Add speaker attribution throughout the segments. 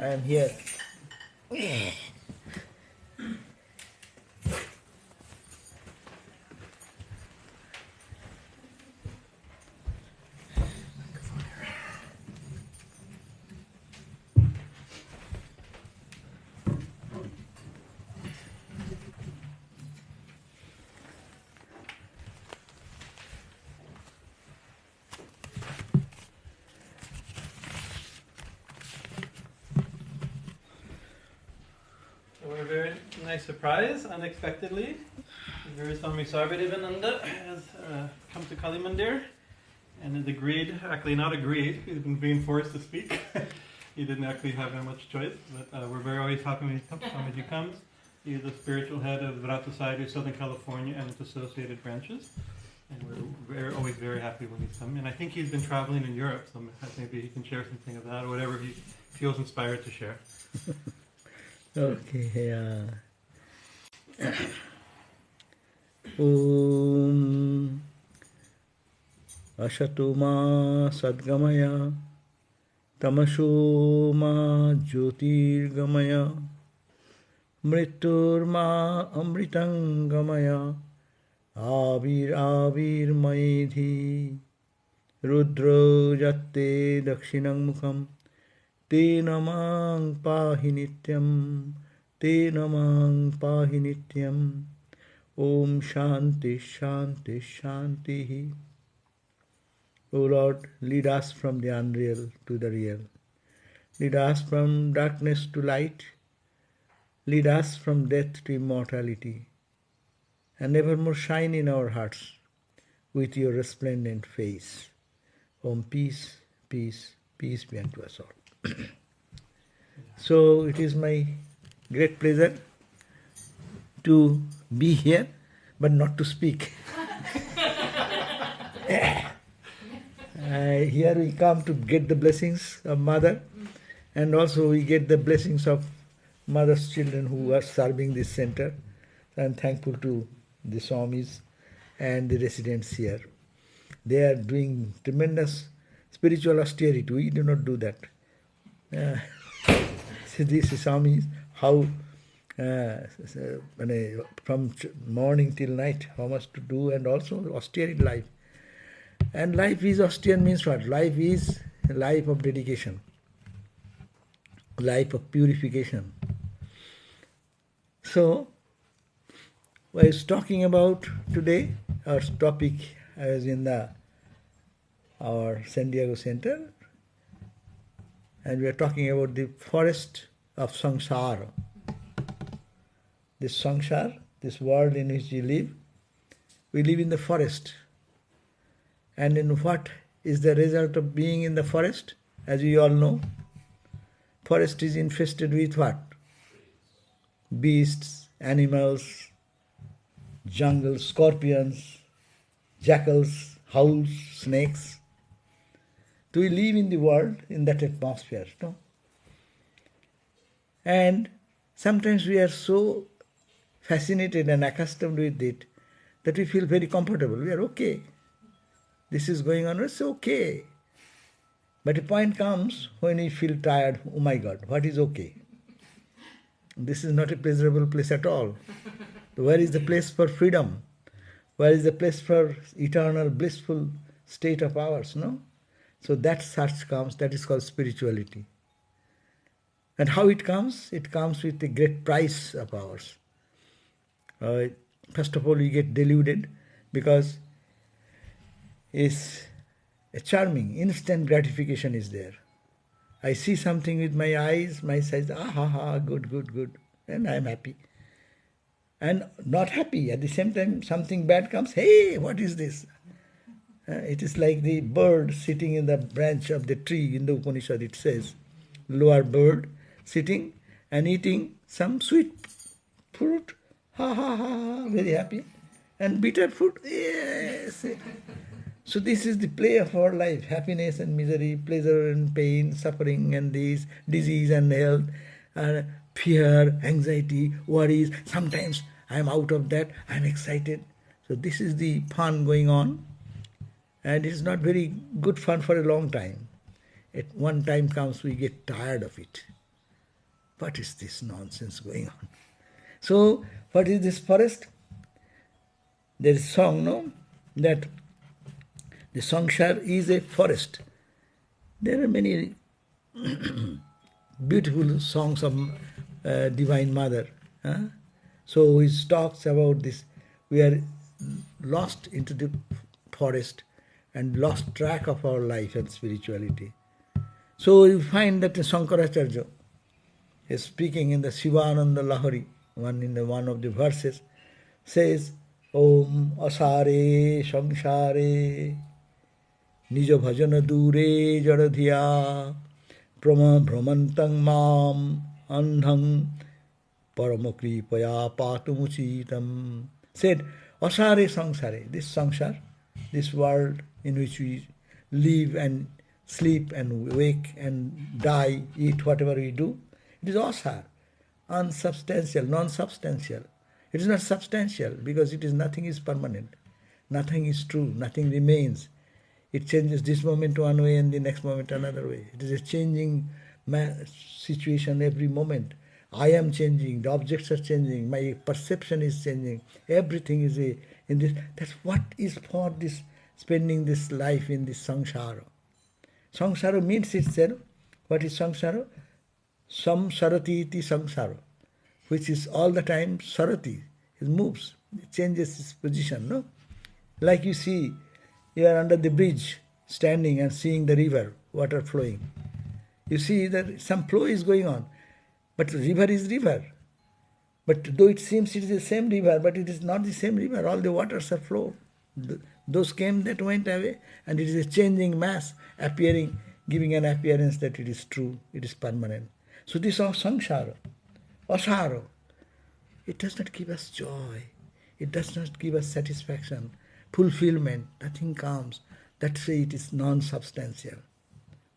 Speaker 1: I am here.
Speaker 2: A very nice surprise, unexpectedly. Revered Swami Sarvadevananda has come to Kali Mandir and has agreed, actually not agreed, he's been being forced to speak. He didn't actually have that much choice, but we're very always happy when he comes. He is the spiritual head of the Vedanta Society of Southern California and its associated branches. And we're always very happy when he's coming. And I think he's been traveling in Europe, so maybe he can share something of that or whatever he feels inspired to share.
Speaker 1: Okay, yeah. Om Ashatoma Sadgamaya Tamasoma Jyotirgamaya Mriturma Amritangamaya Avir Maidhi Rudro Jatte Dakshinang Mukham Te namang pahi nityam, te namang pahi nityam, Om Shanti Shanti Shanti. O Lord, lead us from the unreal to the real. Lead us from darkness to light. Lead us from death to immortality. And evermore shine in our hearts with your resplendent face. Om peace, peace, peace be unto us all. So it is my great pleasure to be here, but not to speak. Here we come to get the blessings of Mother, and also we get the blessings of Mother's children who are serving this center. I am thankful to the Swamis and the residents here. They are doing tremendous spiritual austerity. We do not do that. So this is Swami, how from morning till night, how much to do, and also austerity life. And life is austere means what? Life is a life of dedication, life of purification. So, I was talking about today, our topic, I was in our San Diego Center, and we are talking about the forest of Samsara. This Samsara, this world in which we live in the forest. And in what is the result of being in the forest? As we all know, forest is infested with what? Beasts, animals, jungle, scorpions, jackals, owls, snakes. Do we live in the world in that atmosphere? No? And sometimes we are so fascinated and accustomed with it that we feel very comfortable. We are okay. This is going on, it's okay. But a point comes when we feel tired, oh my God, what is okay? This is not a pleasurable place at all. Where is the place for freedom? Where is the place for eternal blissful state of ours, no? So that search comes, that is called spirituality. And how it comes? It comes with a great price of ours. First of all, we get deluded because it's a charming, instant gratification is there. I see something with my eyes, my sight, good, good, good, and I am happy. And not happy, at the same time something bad comes, hey, what is this? It is like the bird sitting in the branch of the tree. In the Upanishad it says, lower bird sitting and eating some sweet fruit, very happy. And bitter fruit, yes. So this is the play of our life, happiness and misery, pleasure and pain, suffering and this, disease and health, fear, anxiety, worries. Sometimes I am out of that, I am excited. So this is the fun going on. And it is not very good fun for a long time. At one time comes, we get tired of it. What is this nonsense going on? So, what is this forest? There is a song, no? That the Samsara is a forest. There are many beautiful songs of Divine Mother. So he talks about this. We are lost into the forest and lost track of our life and spirituality. So you find that Shankaracharya is speaking in the Shivananda Lahari, one of the verses, says, Om asare samsare nijo bhajana dure jaradhiya prama brahmantang mam andhang paramakripaya patumuchitam. Said, asare samsare, this samsara, this world in which we live and sleep and wake and die, eat, whatever we do, it is asar, unsubstantial, non-substantial. It is not substantial because nothing is permanent. Nothing is true, nothing remains. It changes this moment one way and the next moment another way. It is a changing situation every moment. I am changing, the objects are changing, my perception is changing, everything is in this. That's what is for this, spending this life in this samsara. Samsara means itself, what is samsara? Samsarati iti samsara, which is all the time sarati. It moves, it changes its position, no? Like you see, you are under the bridge, standing and seeing the river, water flowing. You see that some flow is going on, but river is river. But though it seems it is the same river, but it is not the same river. All the waters are flow. Those came, that went away, and it is a changing mass, appearing, giving an appearance that it is true, it is permanent. So this is samsara, asara. It does not give us joy. It does not give us satisfaction, fulfillment. Nothing comes. That's why it is non-substantial.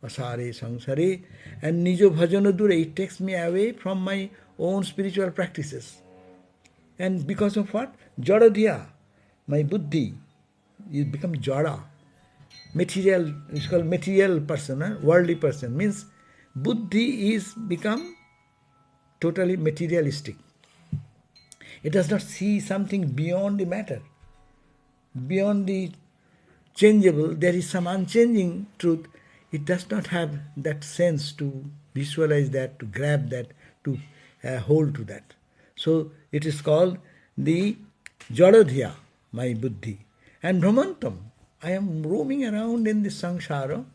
Speaker 1: Asare, samsare. And nijo bhajana dure, it takes me away from my own spiritual practices. And because of what? Jaradhya, my buddhi, you become jada. Material, it's called material person, worldly person. Means buddhi is become totally materialistic. It does not see something beyond the matter. Beyond the changeable, there is some unchanging truth. It does not have that sense to visualize that, to grab that, to hold to that. So it is called the Jaradhya, my buddhi. And Brahmantam, I am roaming around in this samsara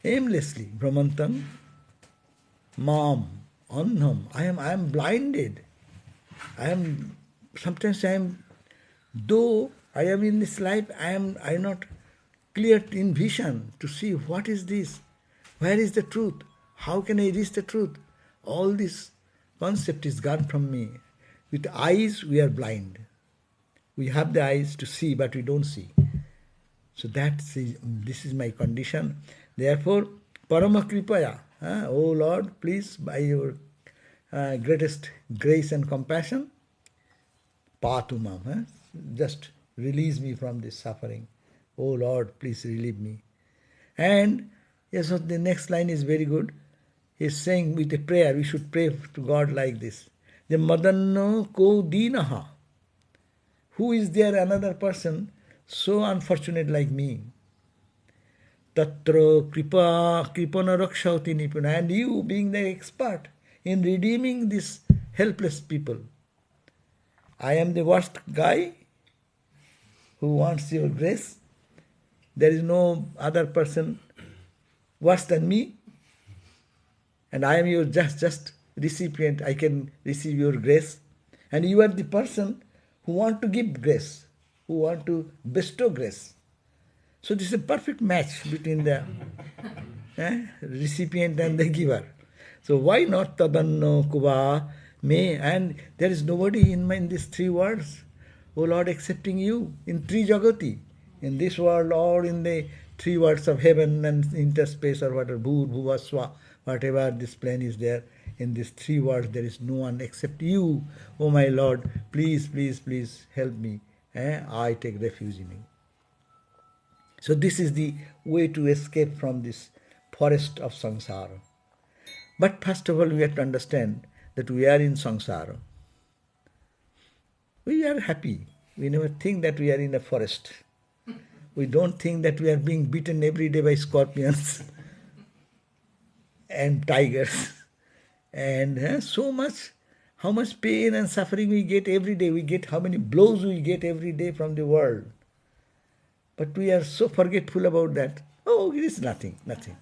Speaker 1: aimlessly. Brahmantam, mam, annam, I am blinded. Though I am in this life, I am not clear in vision to see what is this, where is the truth, how can I reach the truth. All this concept is gone from me. With eyes, we are blind. We have the eyes to see, but we don't see. So this is my condition. Therefore, Parama Kripaya, O Lord, please, by your greatest grace and compassion, Patumam, just release me from this suffering. O Lord, please relieve me. And yes, so the next line is very good. He is saying with a prayer, we should pray to God like this. The Madanno ko dinaha. Who is there another person so unfortunate like me? Tatra kripana rakshauti nipuna. And you being the expert in redeeming these helpless people. I am the worst guy who wants your grace. There is no other person worse than me. And I am your just recipient. I can receive your grace. And you are the person who want to give grace, who want to bestow grace. So this is a perfect match between the recipient and the giver. So why not tadanno kuva me? And there is nobody in these three words, O Lord, excepting you, in three jagati, in this world or in the three worlds of heaven and interspace or whatever, bhur, bhuva, swa, whatever this plane is there, in these three worlds there is no one except you, O my Lord, please, please, please help me. I take refuge in you. So this is the way to escape from this forest of samsara. But first of all, we have to understand that we are in samsara. We are happy. We never think that we are in a forest. We don't think that we are being beaten every day by scorpions and tigers. And so much, how much pain and suffering we get every day. We get how many blows we get every day from the world. But we are so forgetful about that. Oh, it is nothing, nothing.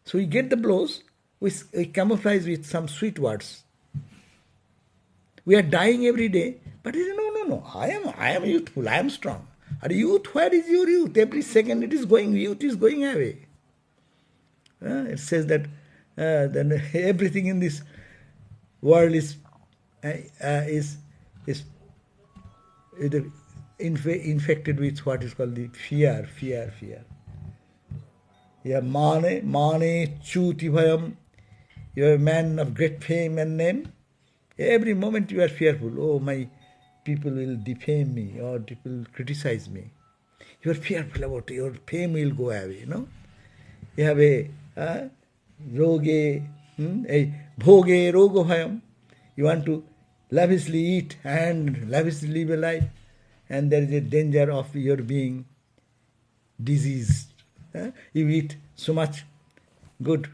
Speaker 1: So we get the blows, we camouflage with some sweet words. We are dying every day, but no, I am youthful, I am strong. Are youth, where is your youth? Every second youth is going away. It says that then everything in this world is infected with what is called the fear. You are mane, chuti bhayam. You are a man of great fame and name. Every moment you are fearful. Oh, my people will defame me or people will criticize me. You are fearful about it. Your fame will go away, You have a roge, a bhoge, rogo bhayam. You want to lavishly eat and lavishly live a life. And there is a danger of your being diseased. You eat so much good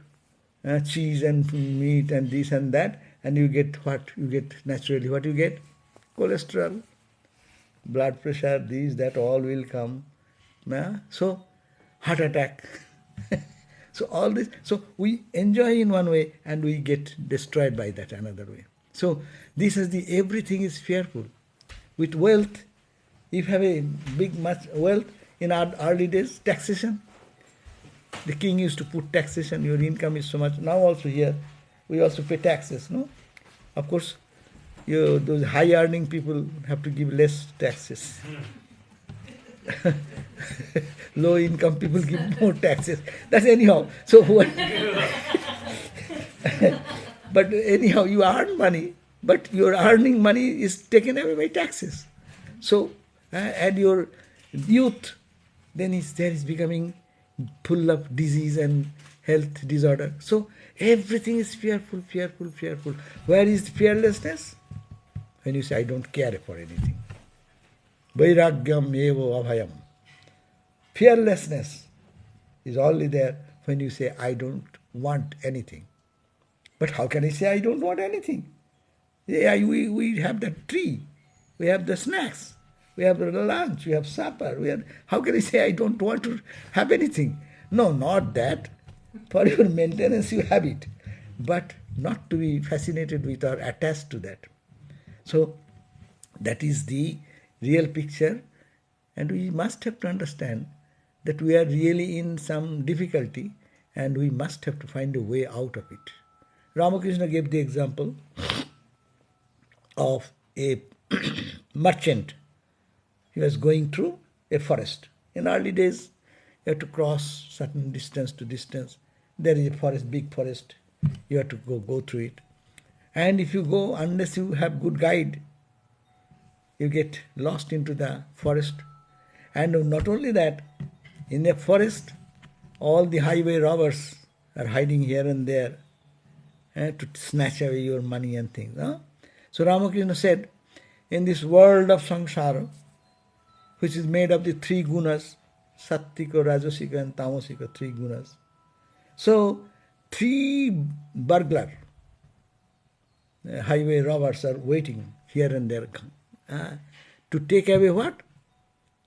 Speaker 1: cheese and meat and this and that, and you get what? You get naturally what you get? Cholesterol, blood pressure, this, that, all will come. So, heart attack. So all this, so we enjoy in one way and we get destroyed by that another way. So this is everything is fearful. With wealth, if you have a much wealth, in our early days, taxation. The king used to put taxation, your income is so much. Now also here, we also pay taxes, no? Of course, those high earning people have to give less taxes. Low income people give more taxes. That's anyhow. So what? But anyhow, you earn money, but your earning money is taken away by taxes. So, and your youth, then there is becoming full of disease and health disorder. So everything is fearful. Where is fearlessness? When you say, I don't care for anything. Vairagyam evo abhayam. Fearlessness is only there when you say, I don't want anything. But how can I say I don't want anything? Yeah, we have the tree, we have the snacks, we have the lunch, we have supper. How can I say I don't want to have anything? No, not that. For your maintenance you have it, but not to be fascinated with or attached to that. So that is the real picture, and we must have to understand that we are really in some difficulty and we must have to find a way out of it. Ramakrishna gave the example of a merchant. He was going through a forest. In early days, you have to cross certain distance to distance. There is a forest, big forest. You have to go through it. And if you go, unless you have good guide, you get lost into the forest. And not only that, in a forest, all the highway robbers are hiding here and there to snatch away your money and things. So Ramakrishna said, in this world of samsara, which is made of the three gunas, sattvika, rajasika and tamasika, three gunas. So, three burglar, highway robbers are waiting here and there to take away what?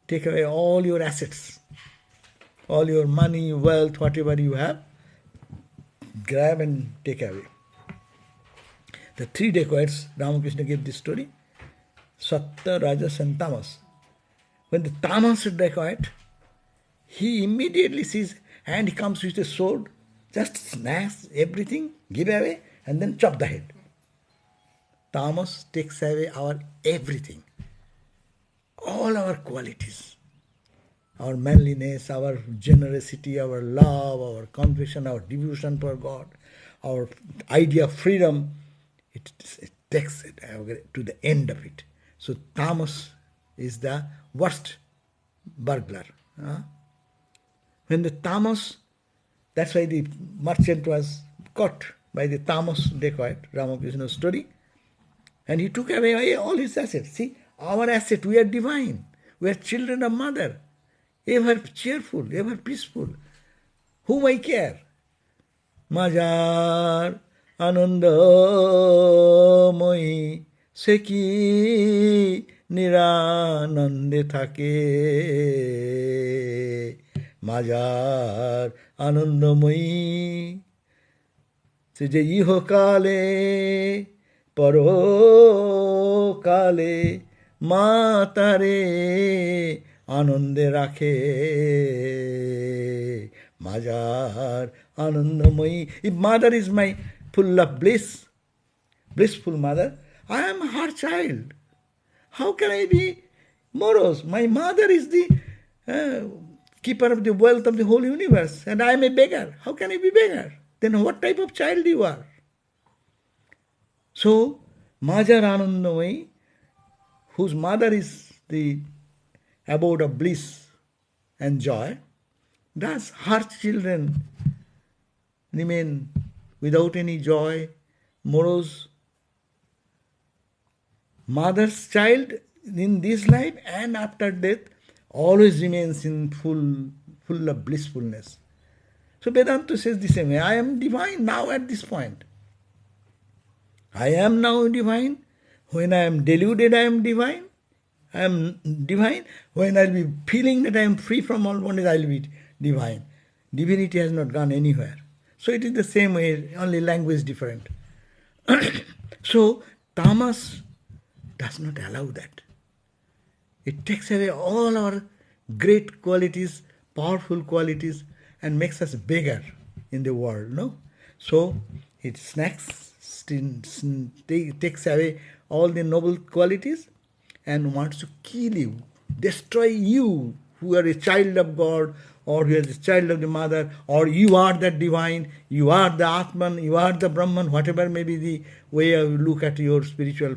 Speaker 1: Take away all your assets, all your money, wealth, whatever you have, grab and take away. The three dacoits, Ramakrishna gave this story, Sattva, Rajas and Tamas. When the Tamas dacoit, he immediately sees, and he comes with a sword, just snatch everything, give away, and then chop the head. Tamas takes away our everything, all our qualities, our manliness, our generosity, our love, our confession, our devotion for God, our idea of freedom. It takes it to the end of it. So tamas is the worst burglar. When the tamas That's why the merchant was caught by the tamas dacoit, Ramakrishna's story. And he took away all his assets. See, our asset, we are divine. We are children of mother. Ever cheerful, ever peaceful. Whom I care? Majar anandamoyi seki niranande thake. Majar anandamoyi se je iho kale paro kale matare anande rakhe. Majar anandamoyi. If mother is my full of bliss, blissful mother, I am her child. How can I be morose? My mother is the keeper of the wealth of the whole universe, and I am a beggar. How can I be beggar? Then what type of child you are? So, Majar Anandamai, whose mother is the abode of bliss and joy, does her children remain without any joy, morose? Mother's child in this life and after death always remains in full of blissfulness. So Vedanta says the same way. I am divine now at this point. I am now divine. When I am deluded, I am divine. I am divine. When I will be feeling that I am free from all bondage, I will be divine. Divinity has not gone anywhere. So it is the same way, only language different. So tamas does not allow that. It takes away all our great qualities, powerful qualities, and makes us beggar in the world, no? So it takes away all the noble qualities and wants to kill you, destroy you, who are a child of God, or who is a child of the mother, or you are the divine, you are the Atman, you are the Brahman, whatever may be the way you look at your spiritual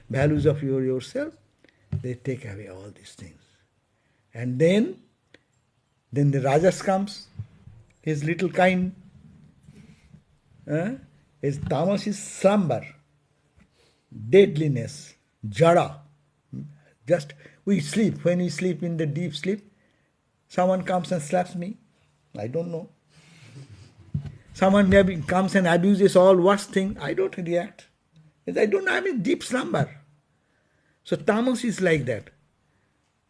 Speaker 1: values of yourself, they take away all these things. And then the Rajas comes, his little kind, his tamas is slumber, deadliness, jara. Just we sleep. When we sleep in the deep sleep, someone comes and slaps me. I don't know. Someone maybe comes and abuses all worst thing. I don't react. I don't know. I'm in deep slumber. So tamas is like that.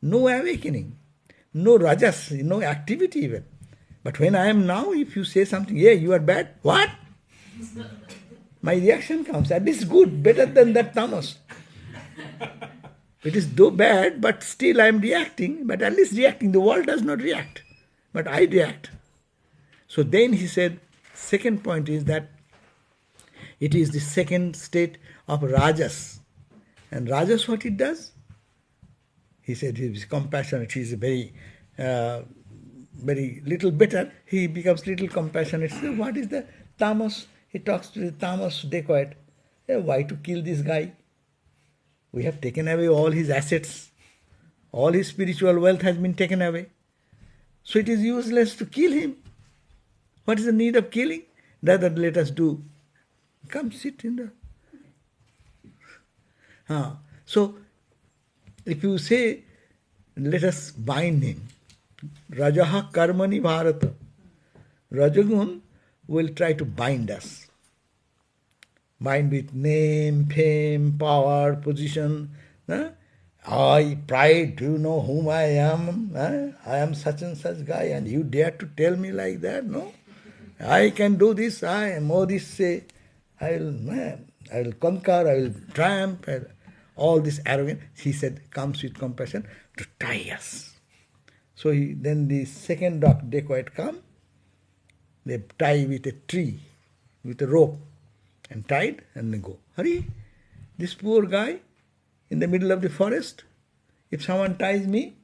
Speaker 1: No awakening. No rajas, no activity even. But when I am now, if you say something, yeah, you are bad. What? My reaction comes. At least good, better than that tamas. It is though bad, but still I am reacting. But at least reacting. The world does not react. But I react. So then he said, second point is that it is the second state of rajas. And rajas, what it does? He said he is compassionate. He is very little better. He becomes little compassionate. So what is the tamas? He talks to the tamas dacoit. Why to kill this guy? We have taken away all his assets. All his spiritual wealth has been taken away. So it is useless to kill him. What is the need of killing? Rather let us do. Come sit in the... So if you say, let us bind him. Rajaha karmani bharata. Rajagun will try to bind us. Bind with name, fame, power, position. I, pride, do you know whom I am? I am such and such guy, and you dare to tell me like that? No? I can do this, I am all this say. I will conquer, I will triumph. All this arrogance, he said, comes with compassion to tie us. So then the second dacoit come, they tie with a tree, with a rope, and tied, and they go. Hurry, this poor guy in the middle of the forest, if someone ties me,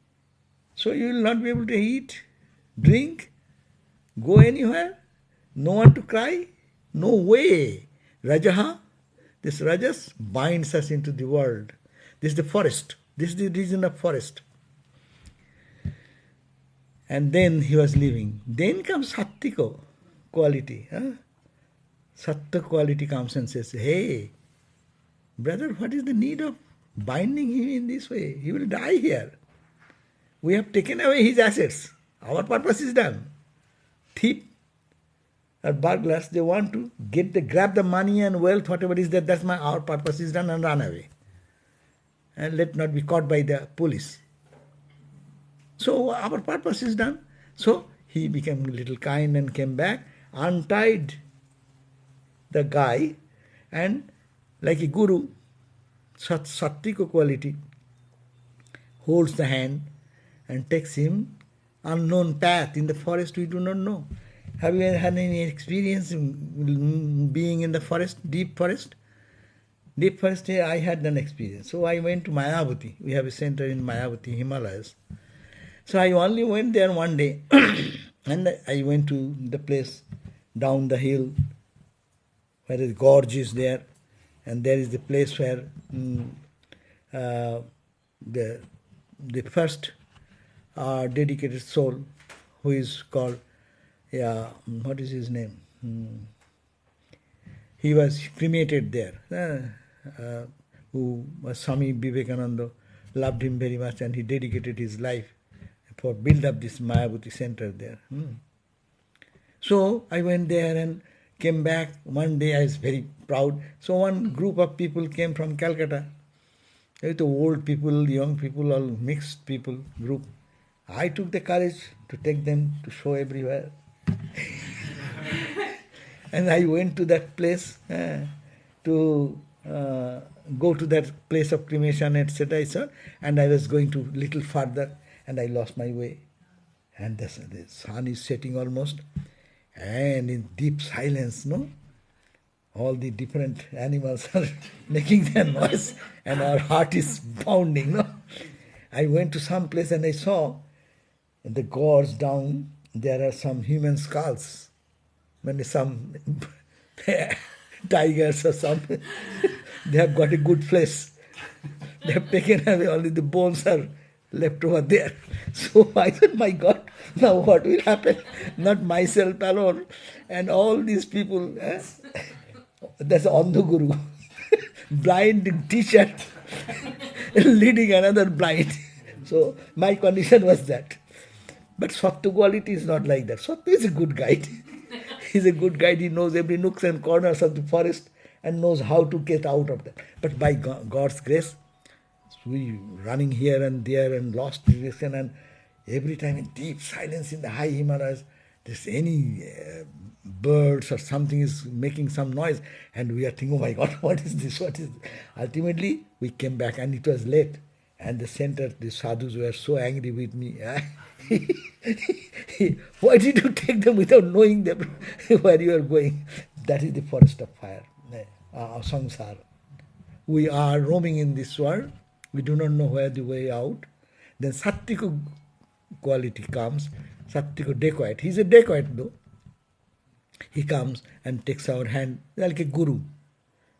Speaker 1: so you will not be able to eat, drink, go anywhere, no one to cry, no way. Rajaha, this rajas binds us into the world. This is the forest. This is the region of forest. And then he was leaving. Then comes Sattiko. quality. Sattva quality comes and says, hey, brother, what is the need of binding him in this way? He will die here. We have taken away his assets. Our purpose is done. Thief or burglars, they want to grab the money and wealth, whatever is that, our purpose is done, and run away. And let not be caught by the police. So our purpose is done. So he became a little kind and came back, untied the guy, and like a guru, sattvika quality, holds the hand and takes him unknown path in the forest we do not know. Have you had any experience in being in the forest, deep forest? Deep forest, I had an experience. So I went to Mayavati. We have a center in Mayavati, Himalayas. So I only went there one day, and I went to the place down the hill where the gorge is there, and there is the place where the first dedicated soul, who is called, what is his name? He was cremated there. Who was Swami Vivekananda, loved him very much, and he dedicated his life for build up this Mayavati center there. So I went there and came back. One day I was very proud. So one group of people came from Calcutta. The old people, young people, all mixed people group. I took the courage to take them to show everywhere. And I went to that place to go to that place of cremation, etc. And I was going to little further, and I lost my way. And the sun is setting almost, and in deep silence, all the different animals are making their noise, and our heart is pounding. I went to some place and I saw in the gorge down there are some human skulls. Some tigers or something. They have got a good flesh. They have taken away, only the bones are left over there. So I said, my God, now what will happen? Not myself alone. And all these people, that's Andhu Guru, blind teacher, leading another blind. So my condition was that. But Sattva quality is not like that. Sattva is a good guide. He's a good guide. He knows every nooks and corners of the forest and knows how to get out of that. But by God's grace, we running here and there and lost direction, and every time in deep silence in the high Himalayas, there's any birds or something is making some noise, and we are thinking, oh my God, what is this? What is this? Ultimately, we came back, and it was late, and the center, the sadhus were so angry with me. Why did you take them without knowing them where you are going? That is the forest of fire, samsara. We are roaming in this world. We do not know where the way out. Then sattvika quality comes. Sattvika dacoit. He's a dacoit though. He comes and takes our hand like a guru,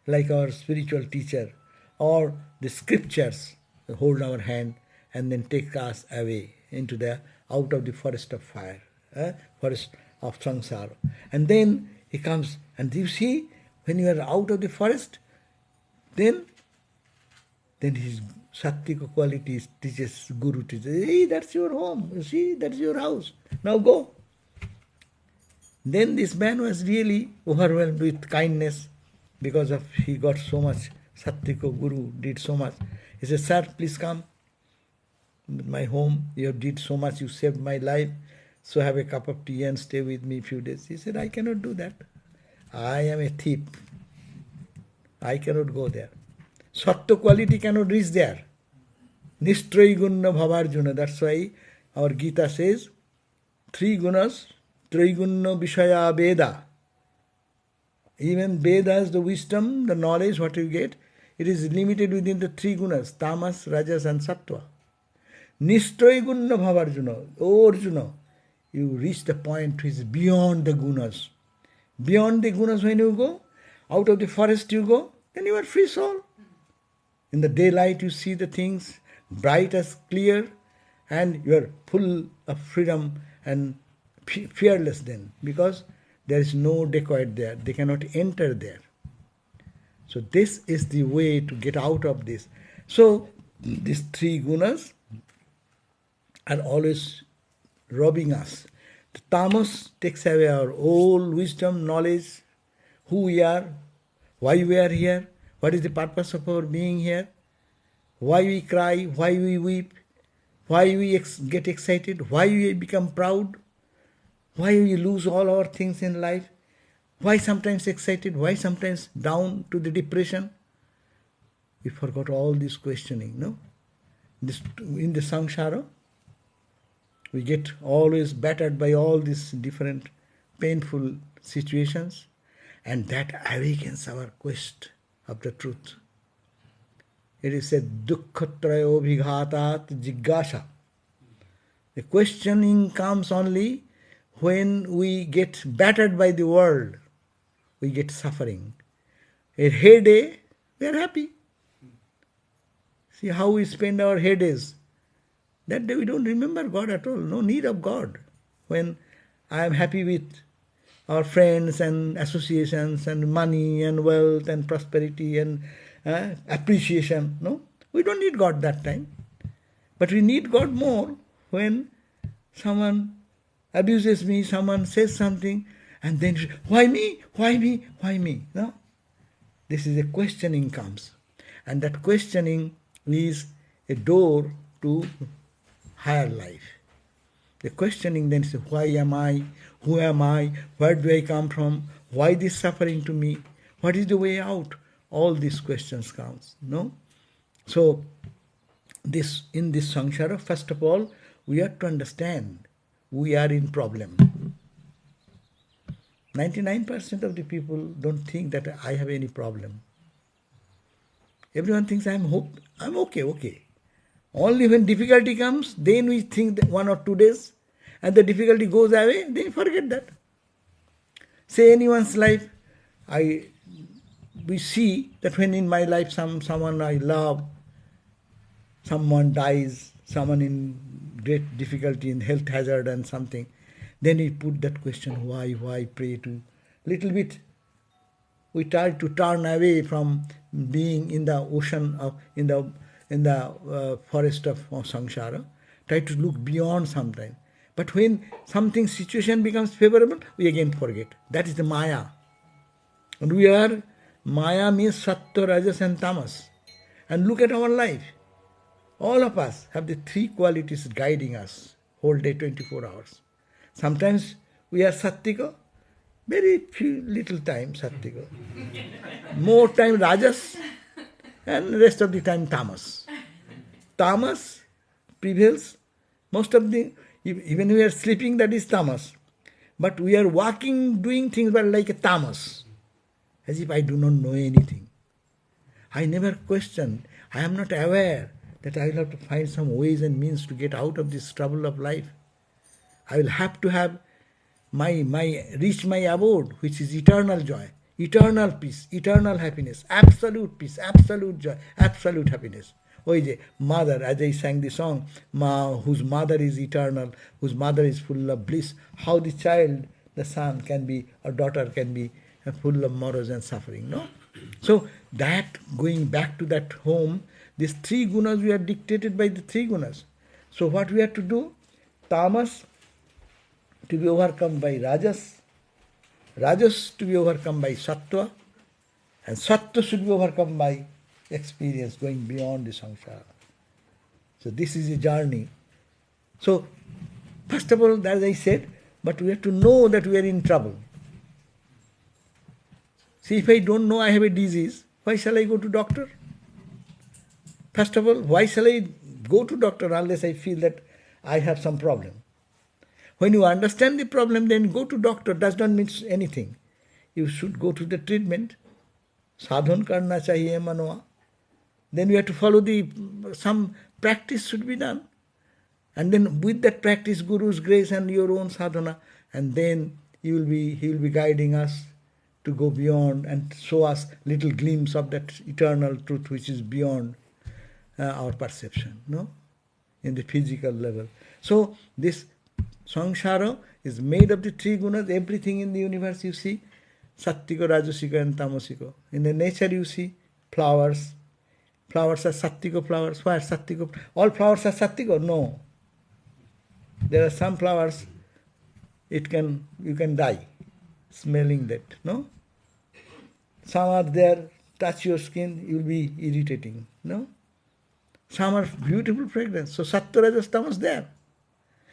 Speaker 1: like our spiritual teacher, or the scriptures hold our hand and then take us away into out of the forest of fire, forest of samsara. And then he comes, and you see, when you are out of the forest, then his sattvika qualities teaches, guru teaches, hey, that's your home, you see, that's your house, now go. Then this man was really overwhelmed with kindness because of he got so much, sattvika guru did so much. He said, sir, please come. My home, you have did so much, you saved my life, so have a cup of tea and stay with me a few days. He said, I cannot do that. I am a thief. I cannot go there. Sattva quality cannot reach there. Nishtrayi gunna bhavarjuna. That's why our Gita says, 3 gunas, trigunna vishaya veda. Even Veda is the wisdom, the knowledge, what you get, it is limited within the 3 gunas, tamas, rajas and sattva. Nishtrayi gunna bhavarjuna. Oh Arjuna, you reach the point which is beyond the gunas. Beyond the gunas when you go, out of the forest you go, then you are free soul. In the daylight you see the things bright as clear, and you are full of freedom and fearless then, because There is no dacoit there. They cannot enter there. So this is the way to get out of this. So these three gunas are always robbing us. The tamas takes away our old wisdom, knowledge, who we are, why we are here, what is the purpose of our being here, why we cry, why we weep, why we get excited, why we become proud, why we lose all our things in life, why sometimes excited, why sometimes down to the depression. We forgot all this questioning, no? In the samsara, we get always battered by all these different painful situations, and that awakens our quest of the truth. It is said, dukkhatrayo bhighatat jigyasa. The questioning comes only when we get battered by the world. We get suffering. A heyday, we are happy. See how we spend our heydays. That day we don't remember God at all. No need of God. When I am happy with our friends and associations and money and wealth and prosperity and appreciation. No, we don't need God that time. But we need God more when someone abuses me, someone says something, and then, why me? Why me? Why me? No? This is a questioning comes. And that questioning is a door to higher life. The questioning then is, why am I? Who am I? Where do I come from? Why this suffering to me? What is the way out? All these questions comes. No? So, in this samsara, first of all, we have to understand we are in problem. 99% of the people don't think that I have any problem. Everyone thinks I'm okay. Only when difficulty comes, then we think that 1 or 2 days, and the difficulty goes away, then you forget that. Say anyone's life, we see that when in my life someone I love, someone dies, someone in great difficulty, in health hazard and something, then we put that question, why, pray to. Little bit, we try to turn away from being in the ocean of, in the forest of samsara, try to look beyond sometime. But when something, situation becomes favorable, we again forget. That is the maya. And maya means sattva, rajas and tamas. And look at our life. All of us have the three qualities guiding us whole day, 24 hours. Sometimes we are sattika, very few little time sattika. More time rajas, and rest of the time tamas. Tamas prevails. Most of the, even we are sleeping, that is tamas. But we are walking, doing things but like a tamas. As if I do not know anything. I never question. I am not aware that I will have to find some ways and means to get out of this trouble of life. I will have to have reach my abode, which is eternal joy, eternal peace, eternal happiness, absolute peace, absolute joy, absolute happiness. Oije, mother, as I sang the song, whose mother is eternal, whose mother is full of bliss, how the child, the son can be, or daughter can be full of morrows and suffering, no? So that, going back to that home, these three gunas, we are dictated by the three gunas. So what we have to do? Tamas to be overcome by rajas, rajas to be overcome by sattva, and sattva should be overcome by experience, going beyond the samsara. So this is a journey. So first of all, as I said, but we have to know that we are in trouble. See, if I don't know I have a disease, why shall I go to doctor? First of all, why shall I go to doctor unless I feel that I have some problem? When you understand the problem, then go to doctor does not mean anything. You should go to the treatment. Sadhan karna chahiye manoa. Then you have to follow some practice should be done. And then with that practice, Guru's grace and your own sadhana, and then he will be guiding us to go beyond and show us little glimpse of that eternal truth which is beyond our perception, no? In the physical level. So this Samsara is made of the three gunas. Everything in the universe you see, Sattvika, Rajasika and Tamasika. In the nature you see flowers. Flowers are Sattvika flowers. Why are Sattvika? All flowers are Sattvika? No. There are some flowers, you can die smelling that. No? Some are there, touch your skin, you will be irritating. No? Some are beautiful fragrance. So Sattva, Rajas, Tamas there.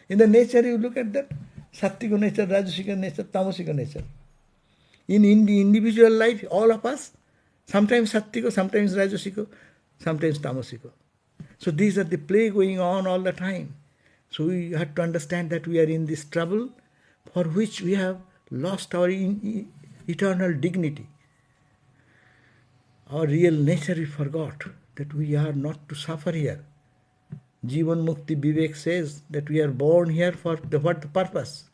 Speaker 1: In the nature you look at that, Sattvika nature, Rajasika nature, Tamasika nature. In the individual life, all of us, sometimes Sattvika, sometimes Rajasika, sometimes Tamasika. So these are the play going on all the time. So we have to understand that we are in this trouble for which we have lost our eternal dignity. Our real nature we forgot, that we are not to suffer here. Jivan Mukti Vivek says that we are born here for what the purpose?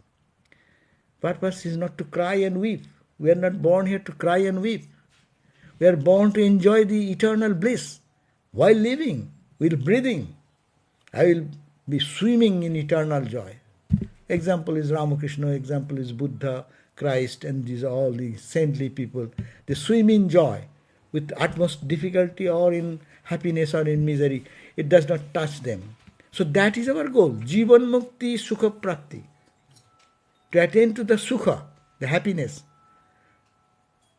Speaker 1: Purpose is not to cry and weep. We are not born here to cry and weep. We are born to enjoy the eternal bliss while living, while breathing. I will be swimming in eternal joy. Example is Ramakrishna, example is Buddha, Christ, and these are all the saintly people. They swim in joy with utmost difficulty or in happiness or in misery. It does not touch them. So that is our goal. Jivan Mukti Sukha Prapti. To attain to the Sukha, the happiness,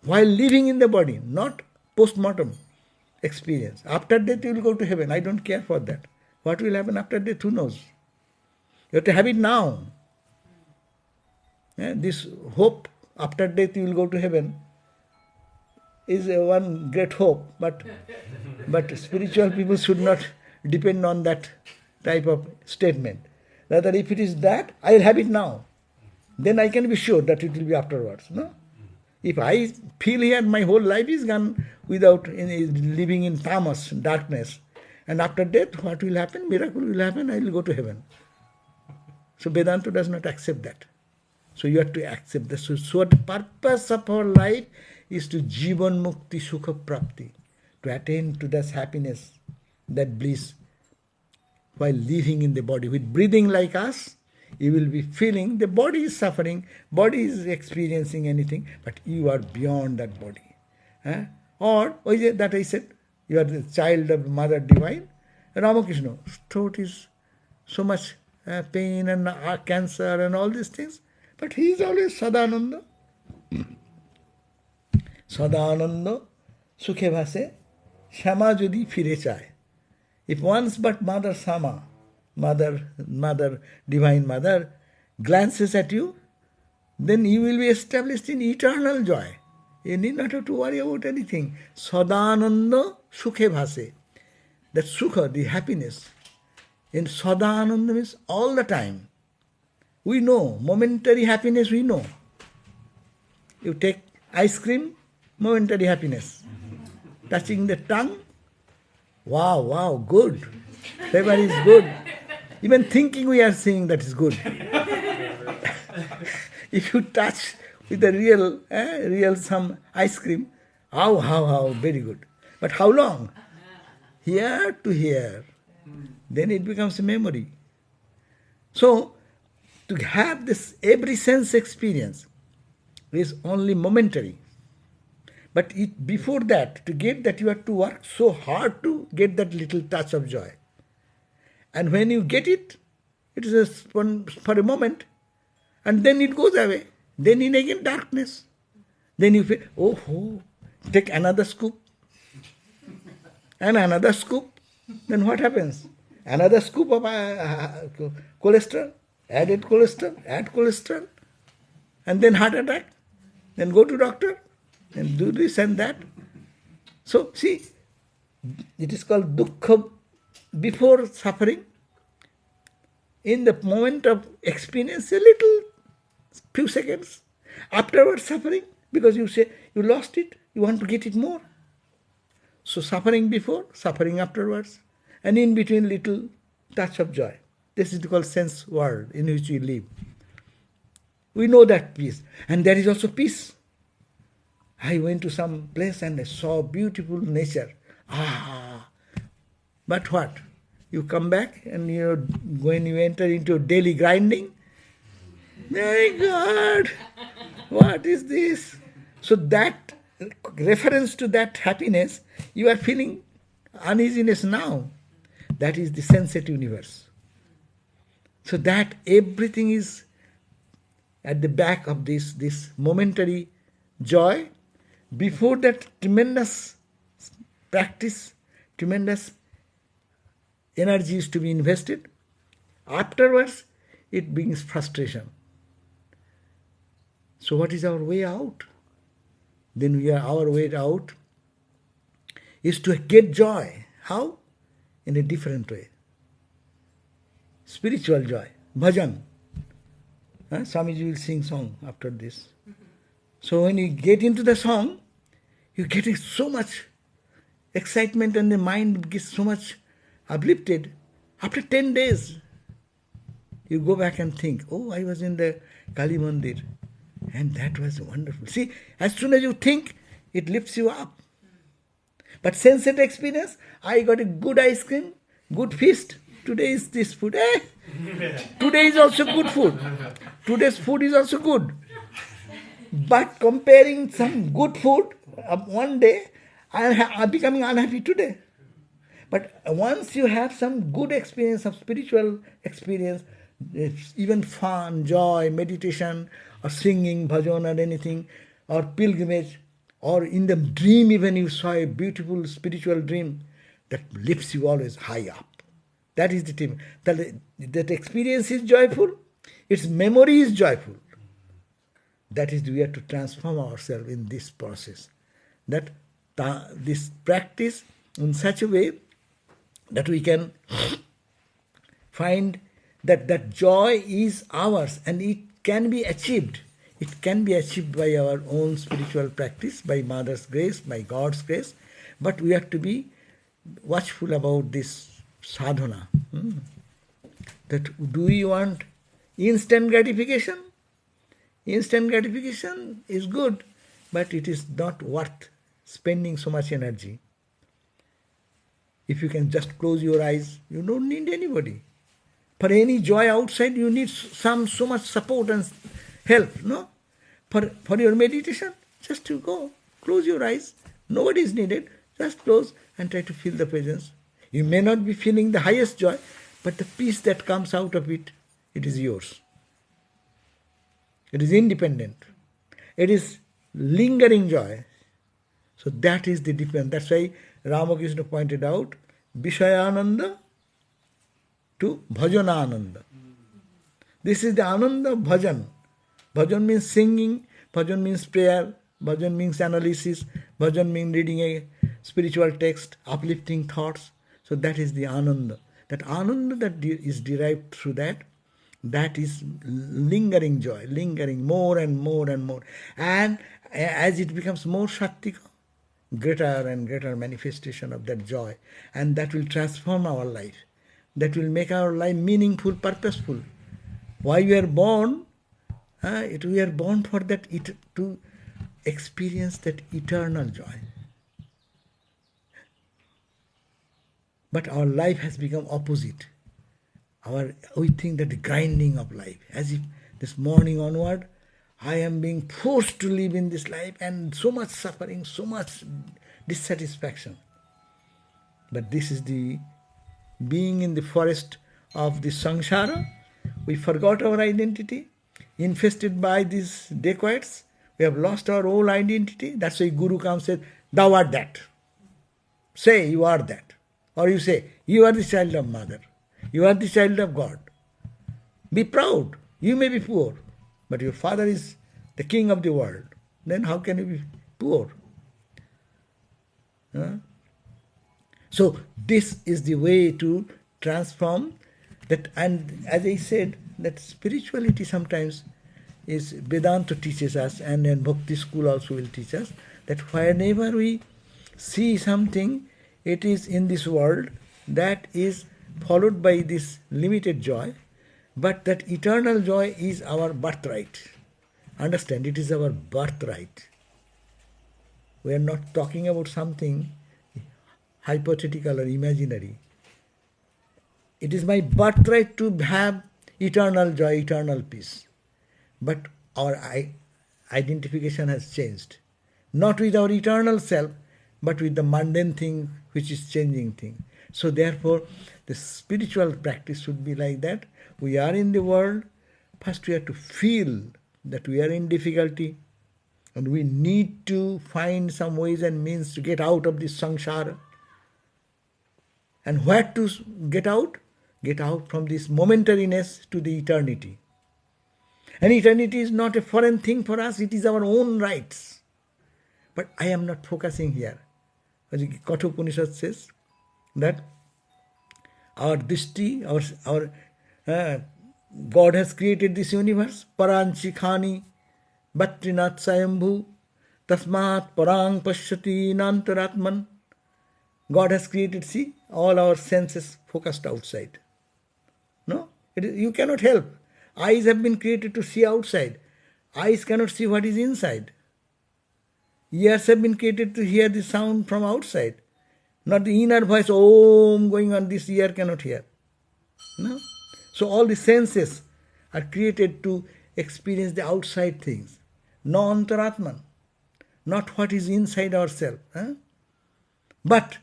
Speaker 1: while living in the body, not post-mortem experience. After death you will go to heaven. I don't care for that. What will happen after death, who knows? You have to have it now. This hope, after death you will go to heaven, is one great hope, but spiritual people should not depend on that type of statement. Rather, if it is that, I will have it now. Then I can be sure that it will be afterwards. No? If I feel here my whole life is gone without living in tamas, darkness, and after death, what will happen? Miracle will happen, I will go to heaven. So Vedanta does not accept that. So you have to accept this. So the purpose of our life is to Jivan Mukti Sukha Prapti, to attain to that happiness, that bliss, while living in the body. With breathing like us, you will be feeling the body is suffering, body is experiencing anything, but you are beyond that body. Or, that I said, you are the child of Mother Divine. Ramakrishna, throat is so much pain and cancer and all these things, but he is always Sadananda. Sadananda, Sukhe Bhase, Shama Jodi Fire Chaye. If once but Mother Sama, Mother, Divine Mother, glances at you, then you will be established in eternal joy. You need not have to worry about anything. Sadananda Sukhe Bhase. That Sukha, the happiness, in Sadananda means all the time. We know, momentary happiness we know. You take ice cream, momentary happiness. Touching the tongue, wow, good. Flavor is good. Even thinking we are saying that is good. If you touch with the real some ice cream, how, very good. But how long? Here to here. Then it becomes a memory. So, to have this every sense experience is only momentary. But before that, to get that, you have to work so hard to get that little touch of joy. And when you get it, it is for a moment, and then it goes away. Then in again darkness. Then you feel, take another scoop, and another scoop. Then what happens? Another scoop of cholesterol, add cholesterol, and then heart attack. Then go to doctor, and do this and that. So, see, it is called dukkha before suffering. In the moment of experience, a little, few seconds. Afterwards, suffering, because you say, you lost it, you want to get it more. So, suffering before, suffering afterwards. And in between, little touch of joy. This is called sense world in which we live. We know that peace. And there is also peace. I went to some place and I saw beautiful nature. But what? You come back and when you enter into daily grinding, My God, what is this? So that reference to that happiness, you are feeling uneasiness now. That is the sensate universe. So that everything is at the back of this momentary joy. Before that tremendous practice, tremendous energy is to be invested. Afterwards, it brings frustration. So what is our way out? Then our way out is to get joy. How? In a different way. Spiritual joy. Bhajan. Swamiji will sing song after this. So when you get into the song, you get so much excitement and the mind gets so much uplifted. After 10 days, you go back and think, oh, I was in the Kali Mandir and that was wonderful. See, as soon as you think, it lifts you up. But sensate experience, I got a good ice cream, good feast. Today is this food. Today is also good food. Today's food is also good. But comparing some good food of one day, I'm becoming unhappy today. But once you have some good experience of spiritual experience, even fun, joy, meditation, or singing, bhajan or anything, or pilgrimage, or in the dream even you saw a beautiful spiritual dream, that lifts you always high up. That is the thing. That experience is joyful, its memory is joyful. That is, we have to transform ourselves in this process. That this practice in such a way that we can find that joy is ours and it can be achieved. It can be achieved by our own spiritual practice, by Mother's grace, by God's grace. But we have to be watchful about this sadhana. That do we want instant gratification? Instant gratification is good, but it is not worth spending so much energy. If you can just close your eyes, you don't need anybody. For any joy outside, you need so much support and help, no? For your meditation, just to go, close your eyes. Nobody is needed. Just close and try to feel the presence. You may not be feeling the highest joy, but the peace that comes out of it, it is yours. It is independent. It is lingering joy. So that is the difference. That's why Ramakrishna pointed out Vishayananda to Bhajanananda. This is the Ananda of Bhajan. Bhajan means singing, Bhajan means prayer, Bhajan means analysis, Bhajan means reading a spiritual text, uplifting thoughts. So that is the Ananda. That Ananda that is derived through that is lingering joy, lingering more and more and more. And as it becomes more Shaktika, greater and greater manifestation of that joy. And that will transform our life. That will make our life meaningful, purposeful. Why we are born? We are born for that, to experience that eternal joy. But our life has become opposite. We think that the grinding of life, as if this morning onward, I am being forced to live in this life and so much suffering, so much dissatisfaction. But this is the being in the forest of the samsara. We forgot our identity, infested by these dacoits. We have lost our old identity. That's why Guru comes and says, thou art that. Say you are that. Or you say, you are the child of Mother. You are the child of God. Be proud. You may be poor, but your father is the king of the world. Then how can you be poor? So this is the way to transform that. And as I said, that spirituality sometimes is, Vedanta teaches us, and then Bhakti school also will teach us, that whenever we see something, it is in this world that is followed by this limited joy, but that eternal joy is our birthright. Understand, it is our birthright. We are not talking about something hypothetical or imaginary. It is my birthright to have eternal joy, eternal peace. but our identification has changed. Not with our eternal self, but with the mundane thing which is changing thing. So therefore, the spiritual practice should be like that. We are in the world. First we have to feel that we are in difficulty and we need to find some ways and means to get out of this samsara. And where to get out? Get out from this momentariness to the eternity. And eternity is not a foreign thing for us, it is our own rights. But I am not focusing here. As Katha Upanishad says that our drishti, our God has created this universe, paranchikhani bhatrinath sayambhu tasmat parang pashyati nantaratman. God has created, see, all our senses focused outside. No? You cannot help. Eyes have been created to see outside. Eyes cannot see what is inside. Ears have been created to hear the sound from outside. Not the inner voice, Om, going on, this ear cannot hear. No? So all the senses are created to experience the outside things. No antaratman. Not what is inside ourselves. But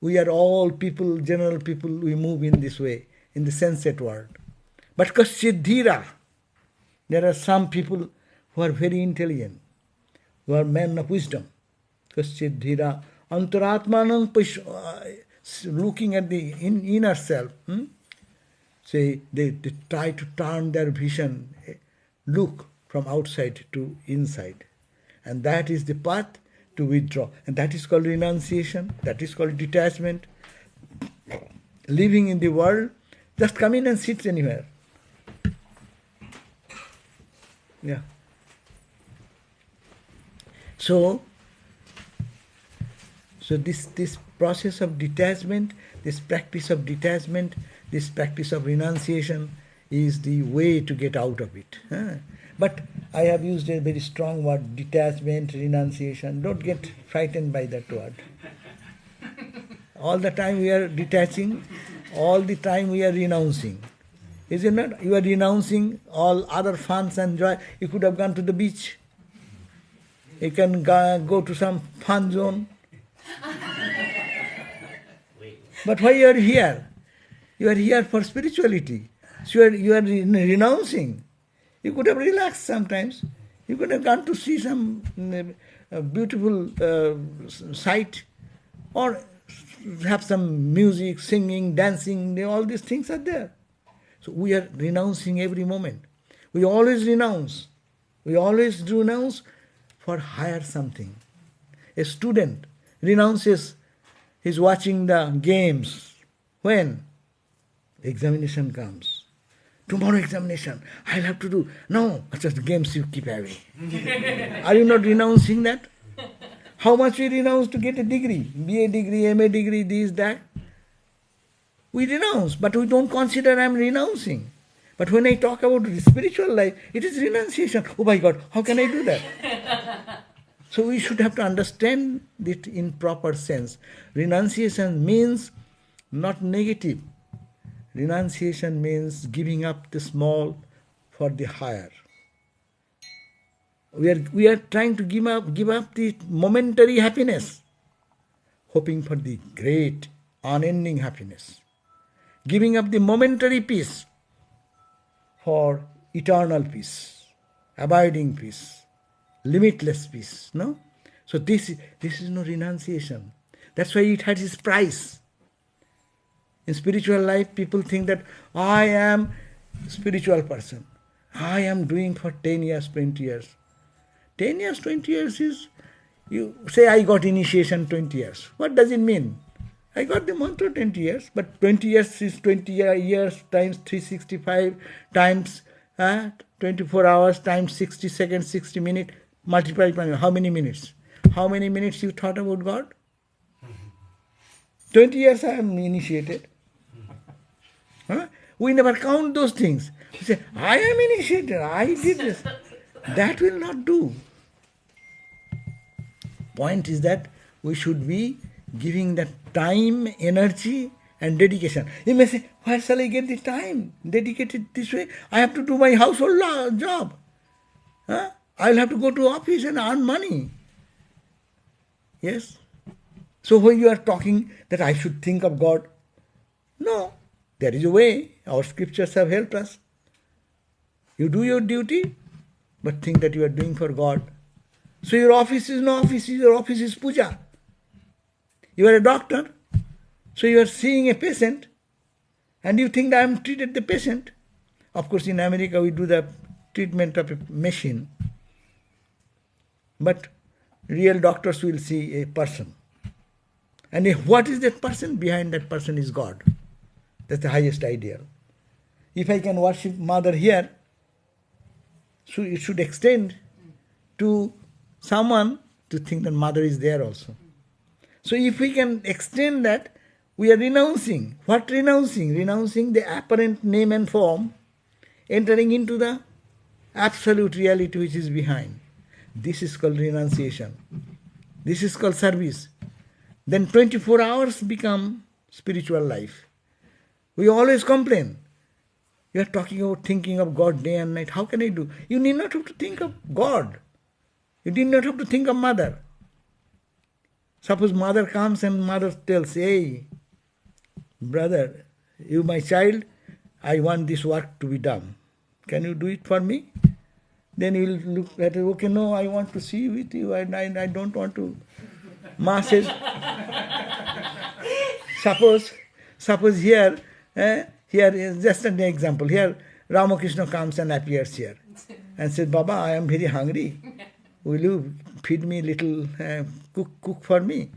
Speaker 1: we are all people, general people, we move in this way, in the sensate world. But kaschidhira, there are some people who are very intelligent, who are men of wisdom. Kaschidhira, antaratmanam, looking at the inner self. Say they try to turn their vision, look from outside to inside. And that is the path to withdraw. And that is called renunciation, that is called detachment. Living in the world, just come in and sit anywhere. Yeah. So this process of detachment, this practice of detachment, this practice of renunciation is the way to get out of it. But I have used a very strong word, detachment, renunciation. Don't get frightened by that word. All the time we are detaching, all the time we are renouncing. Is it not? You are renouncing all other funs and joy. You could have gone to the beach. You can go to some fun zone. But why you are here? You are here for spirituality. So you are renouncing. You could have relaxed sometimes. You could have gone to see some beautiful sight, or have some music, singing, dancing. All these things are there. So we are renouncing every moment. We always renounce. We always renounce for higher something. A student renounces his watching the games. When? Examination comes. Tomorrow examination, I'll have to do. No, just games you keep having. Are you not renouncing that? How much we renounce to get a degree? BA degree, MA degree, this, that. We renounce, but we don't consider I'm renouncing. But when I talk about the spiritual life, it is renunciation. Oh my God, how can I do that? So we should have to understand it in proper sense. Renunciation means not negative. Renunciation means giving up the small for the higher. We are trying to give up the momentary happiness, hoping for the great, unending happiness. Giving up the momentary peace for eternal peace, abiding peace, limitless peace. No? So this is no renunciation. That's why it has its price. In spiritual life, people think that I am a spiritual person. I am doing for 10 years, 20 years. 10 years, 20 years is, you say I got initiation 20 years. What does it mean? I got the mantra 20 years, but 20 years is 20 years times 365 times 24 hours times 60 seconds, 60 minutes, multiply by how many minutes? How many minutes you thought about God? 20 years I am initiated. We never count those things. We say, I am initiated, I did this. That will not do. Point is that we should be giving that time, energy and dedication. You may say, where shall I get the time dedicated this way? I have to do my household job. Huh? I'll have to go to office and earn money. Yes? So when you are talking that I should think of God, no, there is a way. Our scriptures have helped us. You do your duty, but think that you are doing for God. So your office is no office, your office is puja. You are a doctor, so you are seeing a patient, and you think that I am treated the patient. Of course, in America we do the treatment of a machine, but real doctors will see a person. And what is that person? Behind that person is God. That's the highest ideal. If I can worship Mother here, so it should extend to someone to think that Mother is there also. So if we can extend that, we are renouncing. What renouncing? Renouncing the apparent name and form, entering into the absolute reality which is behind. This is called renunciation. This is called service. Then 24 hours become spiritual life. We always complain. You are talking about thinking of God day and night. How can I do? You need not have to think of God. You need not have to think of Mother. Suppose Mother comes and Mother tells, hey, brother, you my child, I want this work to be done. Can you do it for me? Then you will look at it, okay, no, I want to see with you, and I don't want to. Ma says, suppose here is just an example. Here, Ramakrishna comes and appears here and says, Baba, I am very hungry. Will you feed me little, cook for me?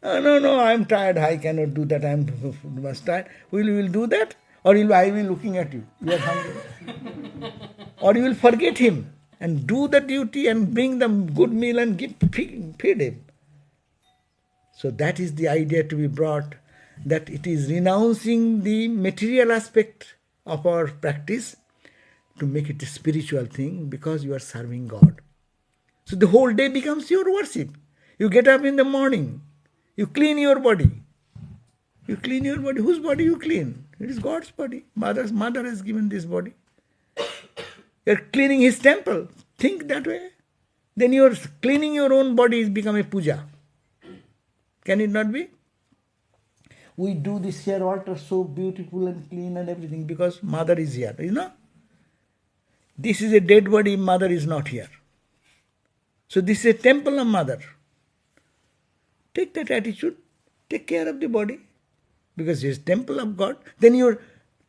Speaker 1: No, I am tired. I cannot do that. I am much tired. Will you do that? Or I will be looking at you. You are hungry. Or you will forget him and do the duty and bring them good meal and feed him. So that is the idea to be brought, that it is renouncing the material aspect of our practice to make it a spiritual thing, because you are serving God. So the whole day becomes your worship. You get up in the morning, you clean your body. You clean your body. Whose body you clean? It is God's body. Mother has given this body. You are cleaning His temple. Think that way. Then you are cleaning your own body, is become a puja. Can it not be? We do this here altar so beautiful and clean and everything because Mother is here. You know? This is a dead body, Mother is not here. So this is a temple of Mother. Take that attitude. Take care of the body. Because it is temple of God. Then you're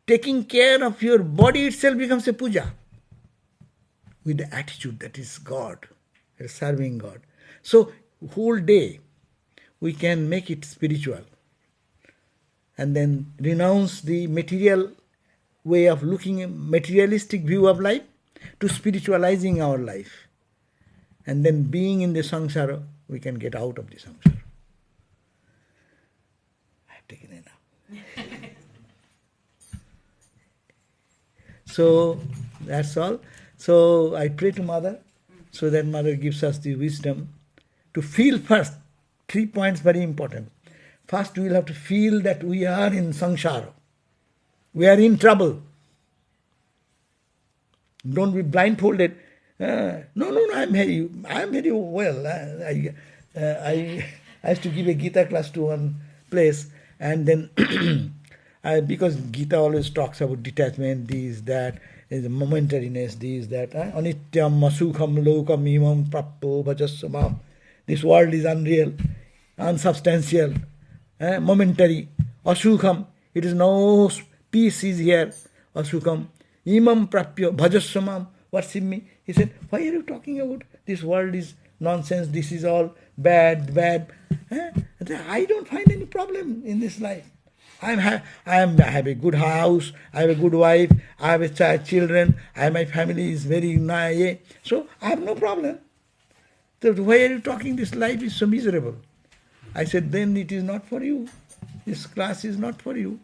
Speaker 1: taking care of your body itself becomes a puja. With the attitude that is God. You're serving God. So whole day we can make it spiritual. And then renounce the material way of looking, a materialistic view of life, to spiritualizing our life. And then being in the samsara, we can get out of the samsara. I have taken enough. So that's all. So I pray to Mother, so that Mother gives us the wisdom to feel first. 3 points very important. First, we will have to feel that we are in samsara. We are in trouble. Don't be blindfolded. No, I am very well. I used to give a Gita class to one place, and then because Gita always talks about detachment, this, that, is momentariness, this, that. Anityam, masukham, lokam, imam, prappo, bhajasamam. This world is unreal, unsubstantial, momentary. Asukham, it is no peace is here. Asukham, imam, prapyo, bhajasamam. Worship me. He said, why are you talking about this world is nonsense, this is all bad. I don't find any problem in this life. I have a good house, I have a good wife, I have children, my family is very nice, so I have no problem. So why are you talking this life is so miserable? I said, then it is not for you. This class is not for you.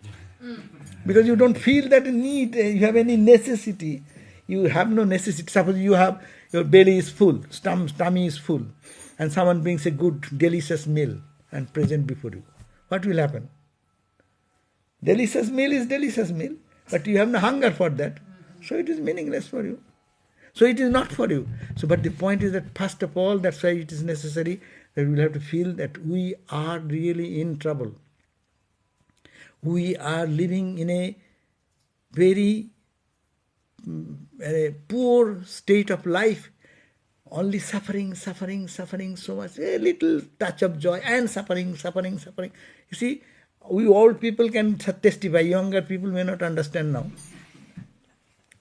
Speaker 1: Because you don't feel that need, you have any necessity. You have no necessity. Suppose you have, your belly is full, tummy is full, and someone brings a good, delicious meal and present before you. What will happen? Delicious meal is delicious meal, but you have no hunger for that. So it is meaningless for you. So it is not for you. So, but the point is that first of all, that's why it is necessary that we will have to feel that we are really in trouble. We are living in a very poor state of life. Only suffering, suffering, suffering so much. A little touch of joy and suffering, suffering, suffering. You see, we old people can testify. Younger people may not understand now.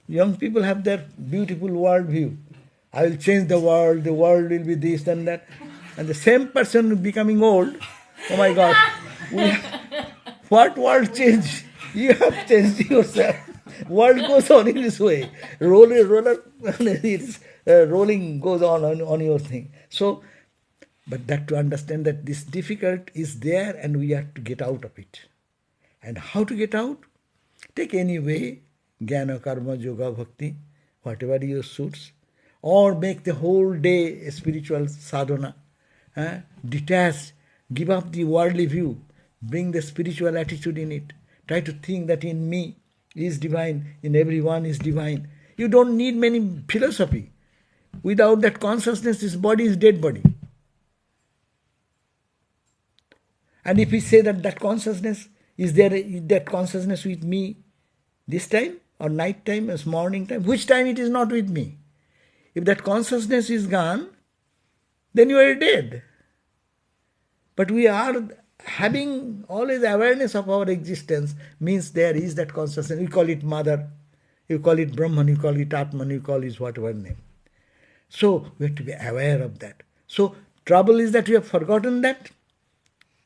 Speaker 1: Young people have their beautiful world view. I will change the world will be this and that. And the same person becoming old, oh my God, what world change? You have changed yourself. World goes on in this way. Rolling goes on your thing. So, but that to understand that this difficult is there and we have to get out of it. And how to get out? Take any way, jnana, karma, yoga, bhakti, whatever you suits, or make the whole day a spiritual sadhana. Detach, give up the worldly view, bring the spiritual attitude in it. Try to think that in me is divine, in everyone is divine. You don't need many philosophy. Without that consciousness, this body is dead body. And if we say that that consciousness, is that consciousness with me this time or night time or morning time? Which time it is not with me? If that consciousness is gone, then you are dead. But we are having always awareness of our existence, means there is that consciousness. We call it Mother, you call it Brahman, you call it Atman, you call it whatever name. So we have to be aware of that. So trouble is that we have forgotten that.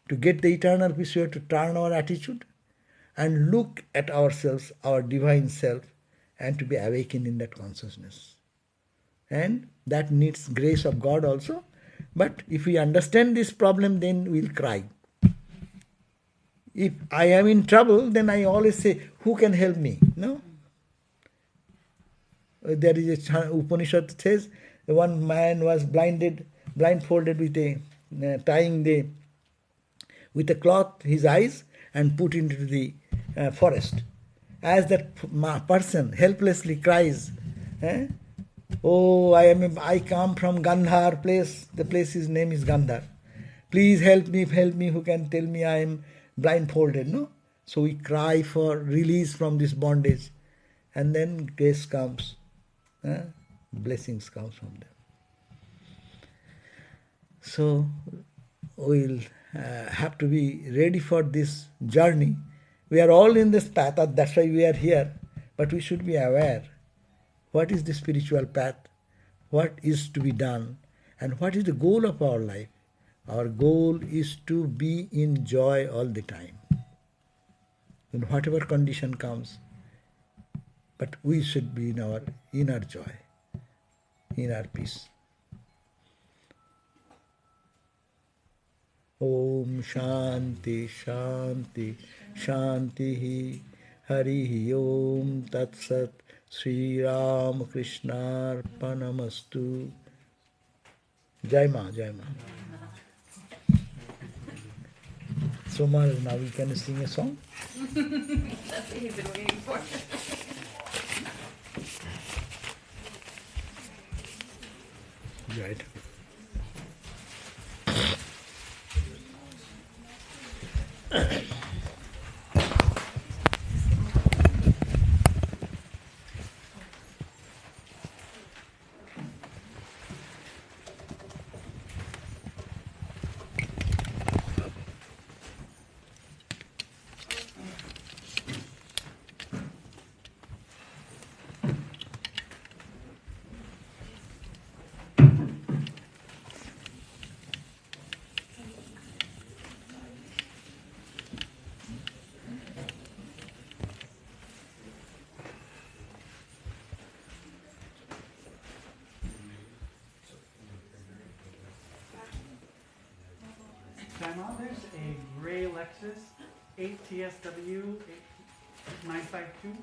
Speaker 1: To get the eternal peace, we have to turn our attitude and look at ourselves, our divine self, and to be awakened in that consciousness. And that needs grace of God also. But if we understand this problem, then we'll cry. If I am in trouble, then I always say, who can help me? No? There is a Upanishad says, one man was blindfolded with tying with a cloth his eyes and put into the forest. As that person helplessly cries, oh, I come from Gandhar place. The place's name is Gandhar. Please help me, who can tell me I am blindfolded, no? So we cry for release from this bondage. And then grace comes. Blessings comes from them. So we'll have to be ready for this journey. We are all in this path, that's why we are here. But we should be aware. What is the spiritual path? What is to be done? And what is the goal of our life? Our goal is to be in joy all the time. In whatever condition comes. But we should be in our inner joy, inner peace. Om Shanti Shanti Shanti Hari Om Tat Sat Sri Ramakrishna Arpanamastu. Jai Ma, Jai Ma. So Maharaj, now we can sing a song.
Speaker 3: That's what he's been waiting for.
Speaker 1: Right.
Speaker 2: There's a gray Lexus 8 TSW 952.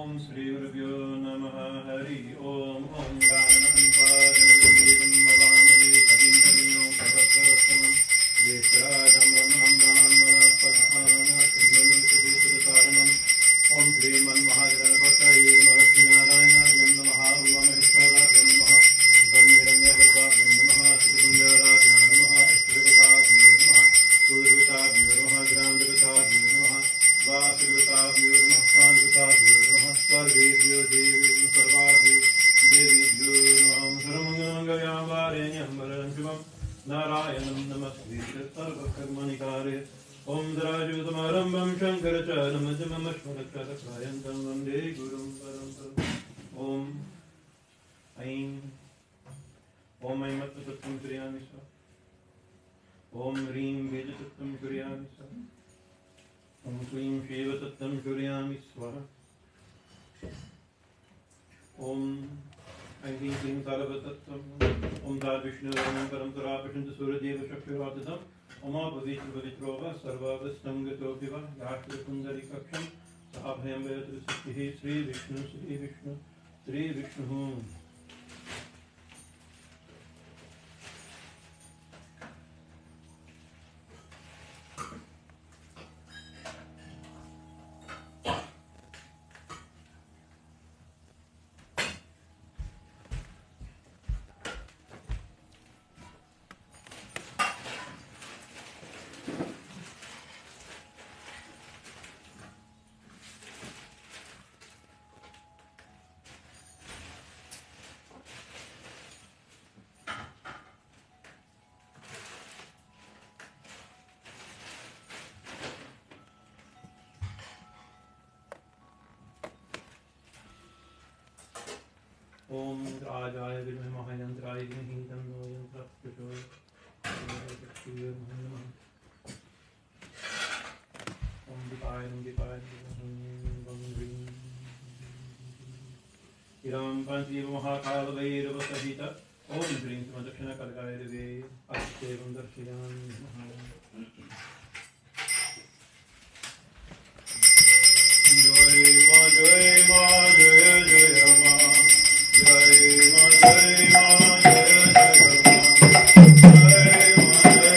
Speaker 2: Om Sri Gurubhyo Namaha Hari Om Om Ganananvadanavadevim Mavamahe Kadim Kamino Savasvasamam Yesharadam Ramam Ramapakahana Kundanu Sadhusadasaranam Om Sri Man Mahaganapataye Namaha Yam Namaha Ulamaheshwarabhyam Namaha Vandhiranyagarbhabhyam Namaha Siddhundarabhyam Namaha Ishvaratabhyo Namaha Purvatabhyo Namaha Grandavatabhyo Namaha Vasudvatabhyo Namaha Sandvatabhyo Namaha Sarvebhyo Devebhyo Sarvabhyo Devebhyo Namaha Sarvamangalayamvarenyam Varanjubam Narayanam Namaste Sarvakarmanikare Om Darajudamarambam Shankaracharamajamasmarachakrayantam Vande Gurum Paramparam Om Aim Om Aim Attatattam Kuriyami Swaha Om Reem Vejatattam Kuriyami Swaha Om Swim Shivatattam Kuriyami Swaha Om Aim Klim Klim Sarvatattam Om Dar Vishnu Varanam Parampara Pashantu Suradeva Shakshuratatam Oma Pavitra Pavitrova Sarvavastam Gatopiva Yashtra Kundari Kaksham Saabhyam Vayatri Siddhi Sri Vishnu Sri Vishnu Sri Vishnu Om Rajaya Vidmahe Mahayantraya Dhimahi Tanno Yantra Prachodayate Om Dipaya Om Iram Panchiva Mahakala Vairava Sahita Om Shri Samadakshana Kalgaya Deve Astevam Darshayam Jai Ma Jai Ma Jai Jai Ma Jai Ma Jai Ma Jai Jai Ma Jai Ma Jai Jai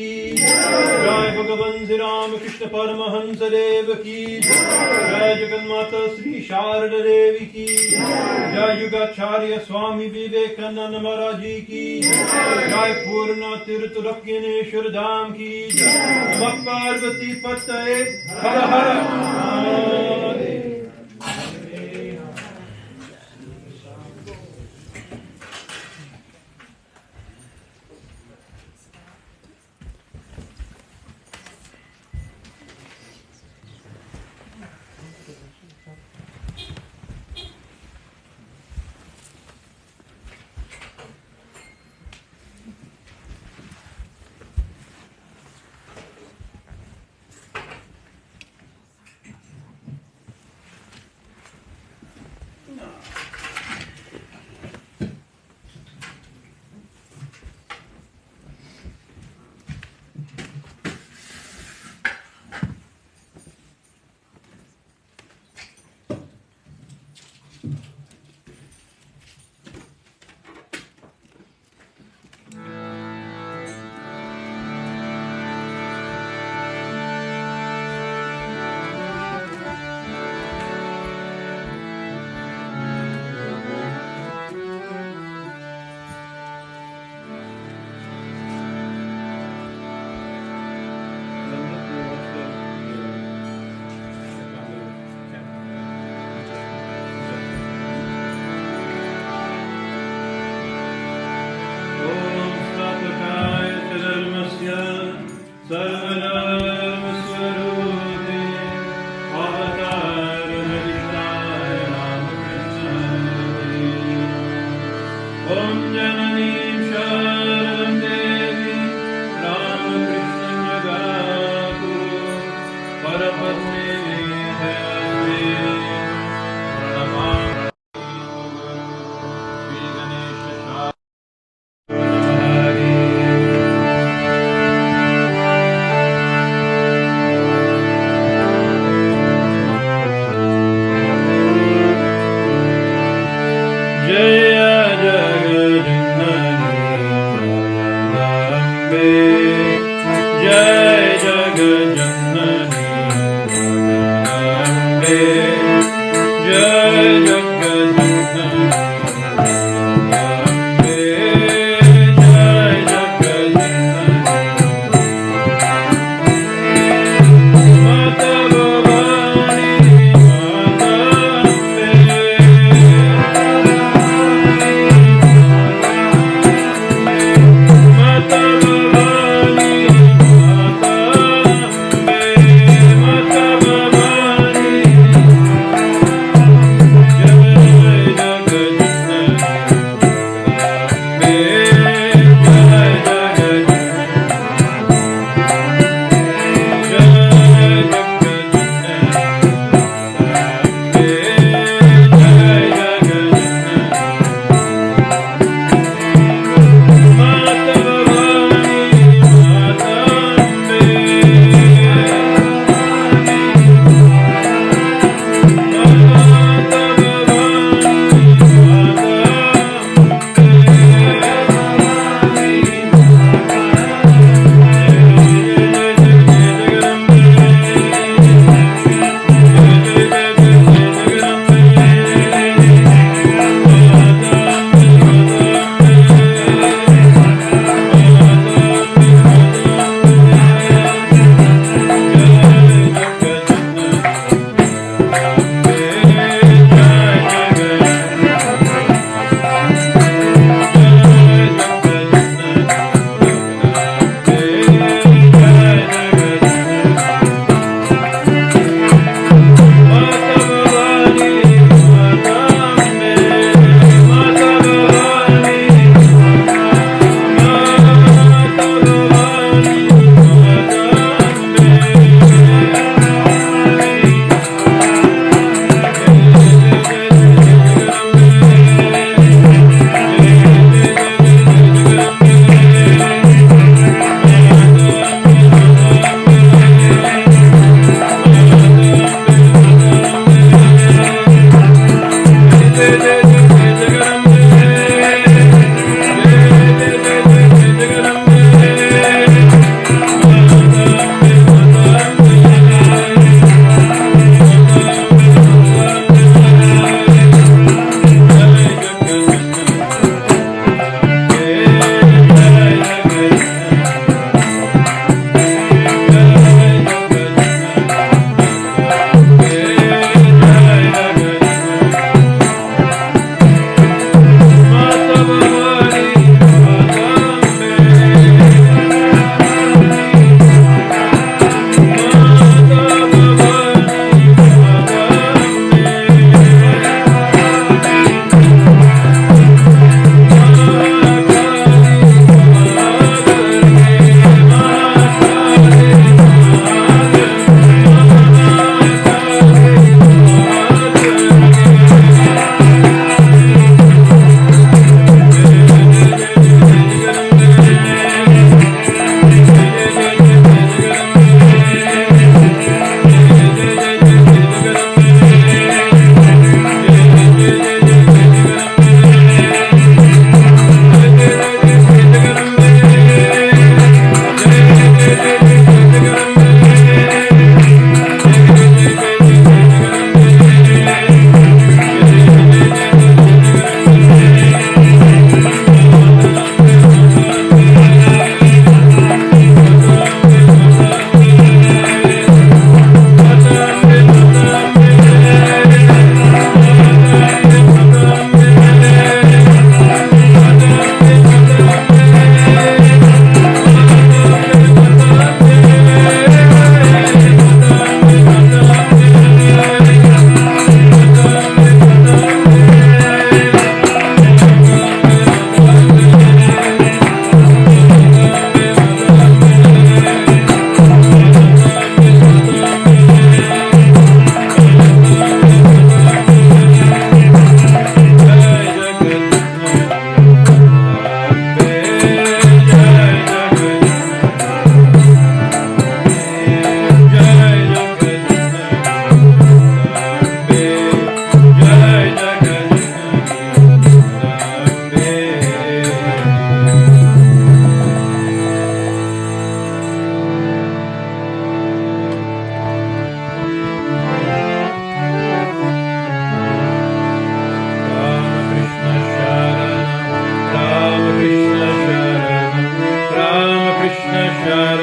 Speaker 2: ki Jai Bhagavan Sri Ramakrishna Paramahansa Dev ki Jai Jagannatha Sri Sharada Devi ki Jai Yugacharya Swami Vivekananda Maharaj ki Jai Purna Tirtha Rakyaneshwar Dham ki Namah Parvati Pataye Har Har Mahadev.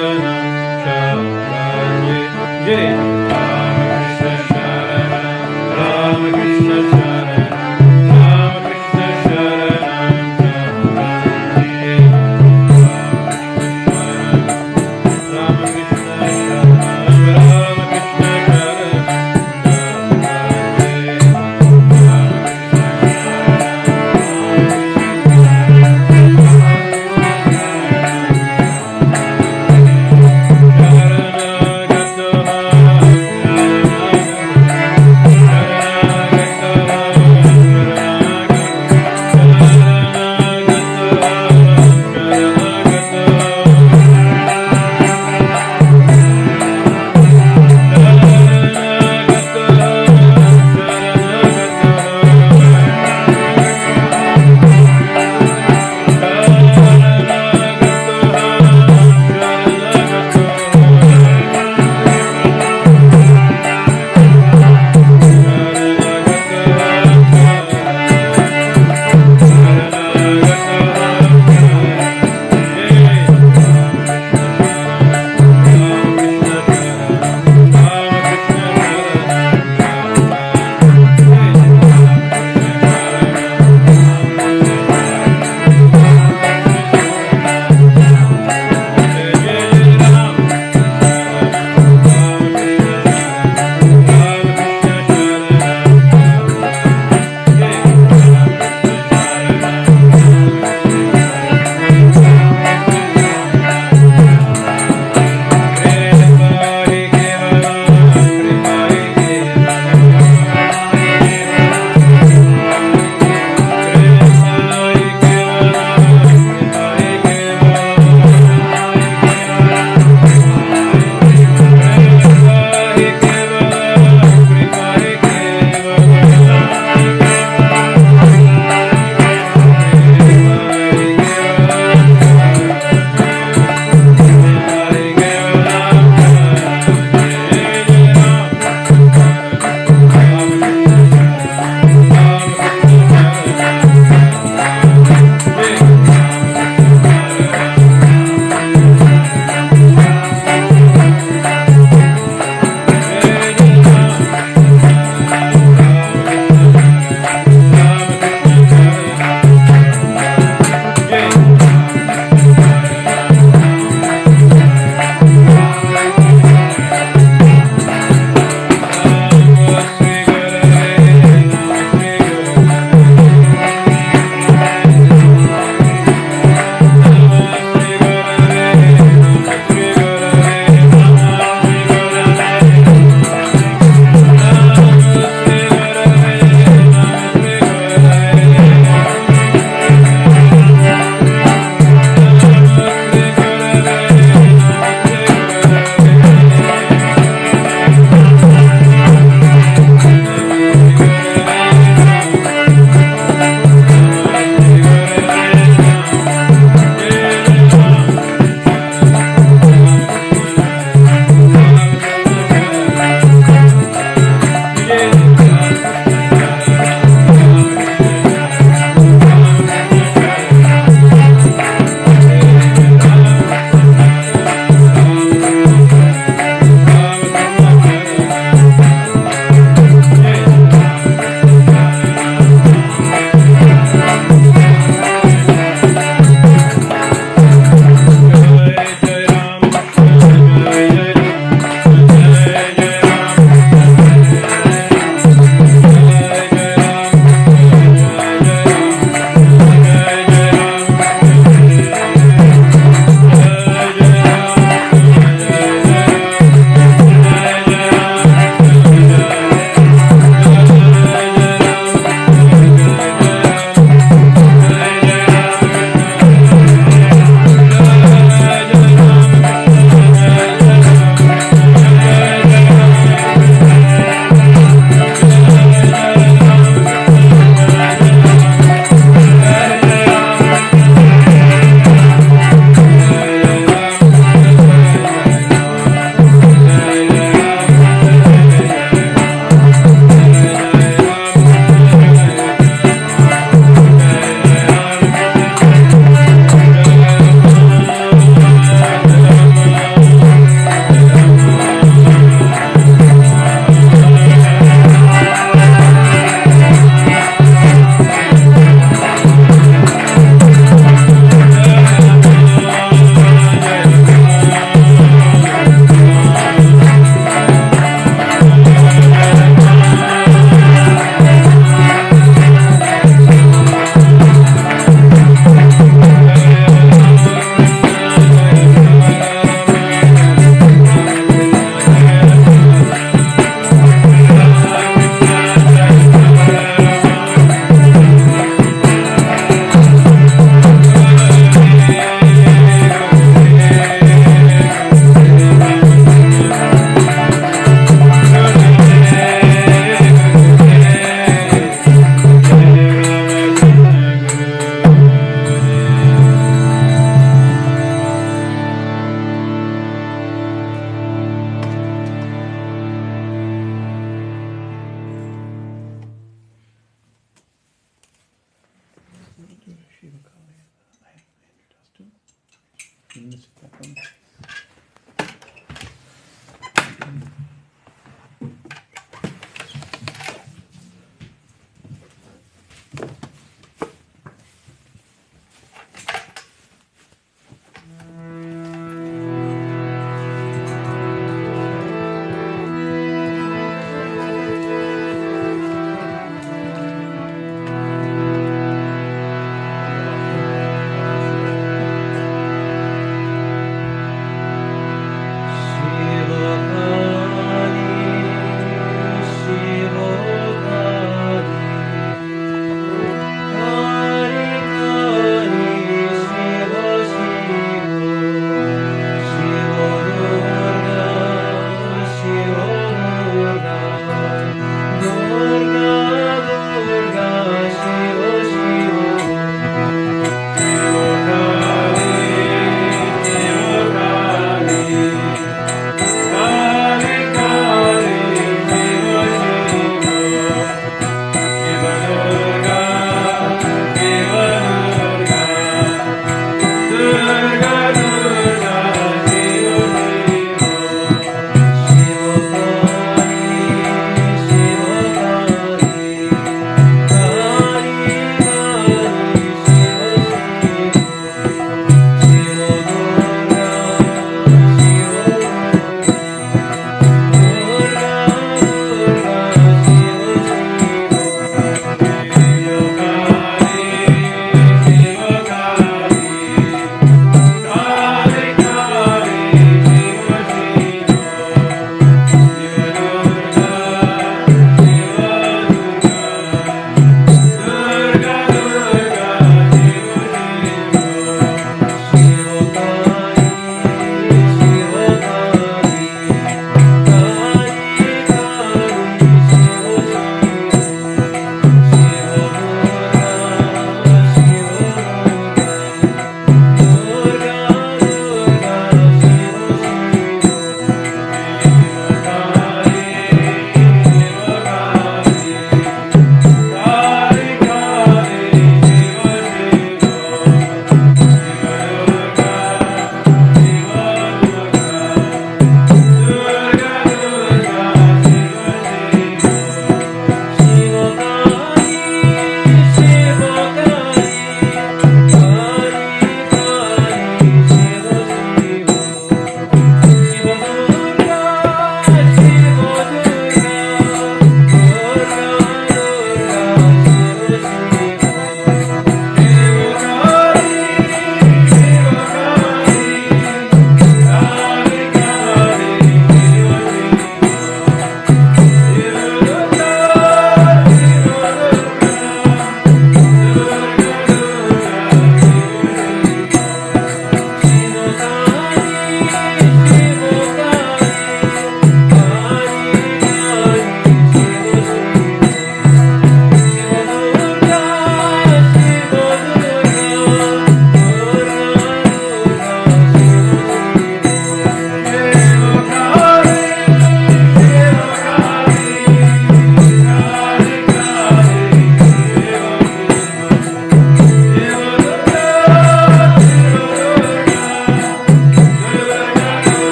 Speaker 2: Sharanagato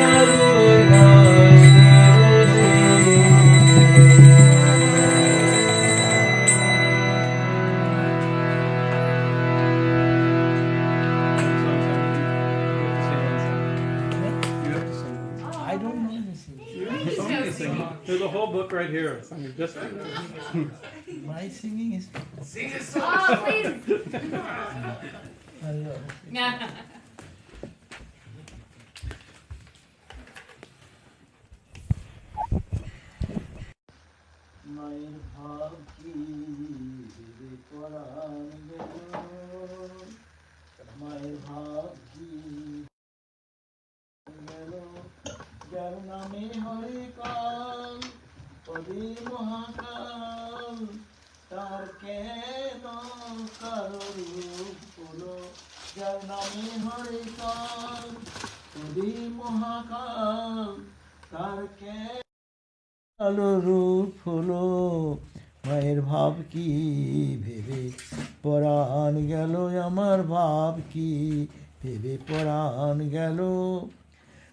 Speaker 1: I don't know anything.
Speaker 2: There's a whole book right here. Just
Speaker 1: My singing is.
Speaker 3: Sing a song. Oh, please.
Speaker 1: Hello. মায়ের ভাব কি ভেবে পরাণ গেল, মায়ের ভাব কি গেল, যার নামে হরে কাল পদে মহাকাল, তার কেন কারো রূপ হলো, যার নামে হরে কাল পদে মহাকাল, তার কেন কালো রূপ হলো, মায়ের ভাব কি ভেবে পরাণ গেল, আমার ভাব কি ভেবে পরাণ গেল,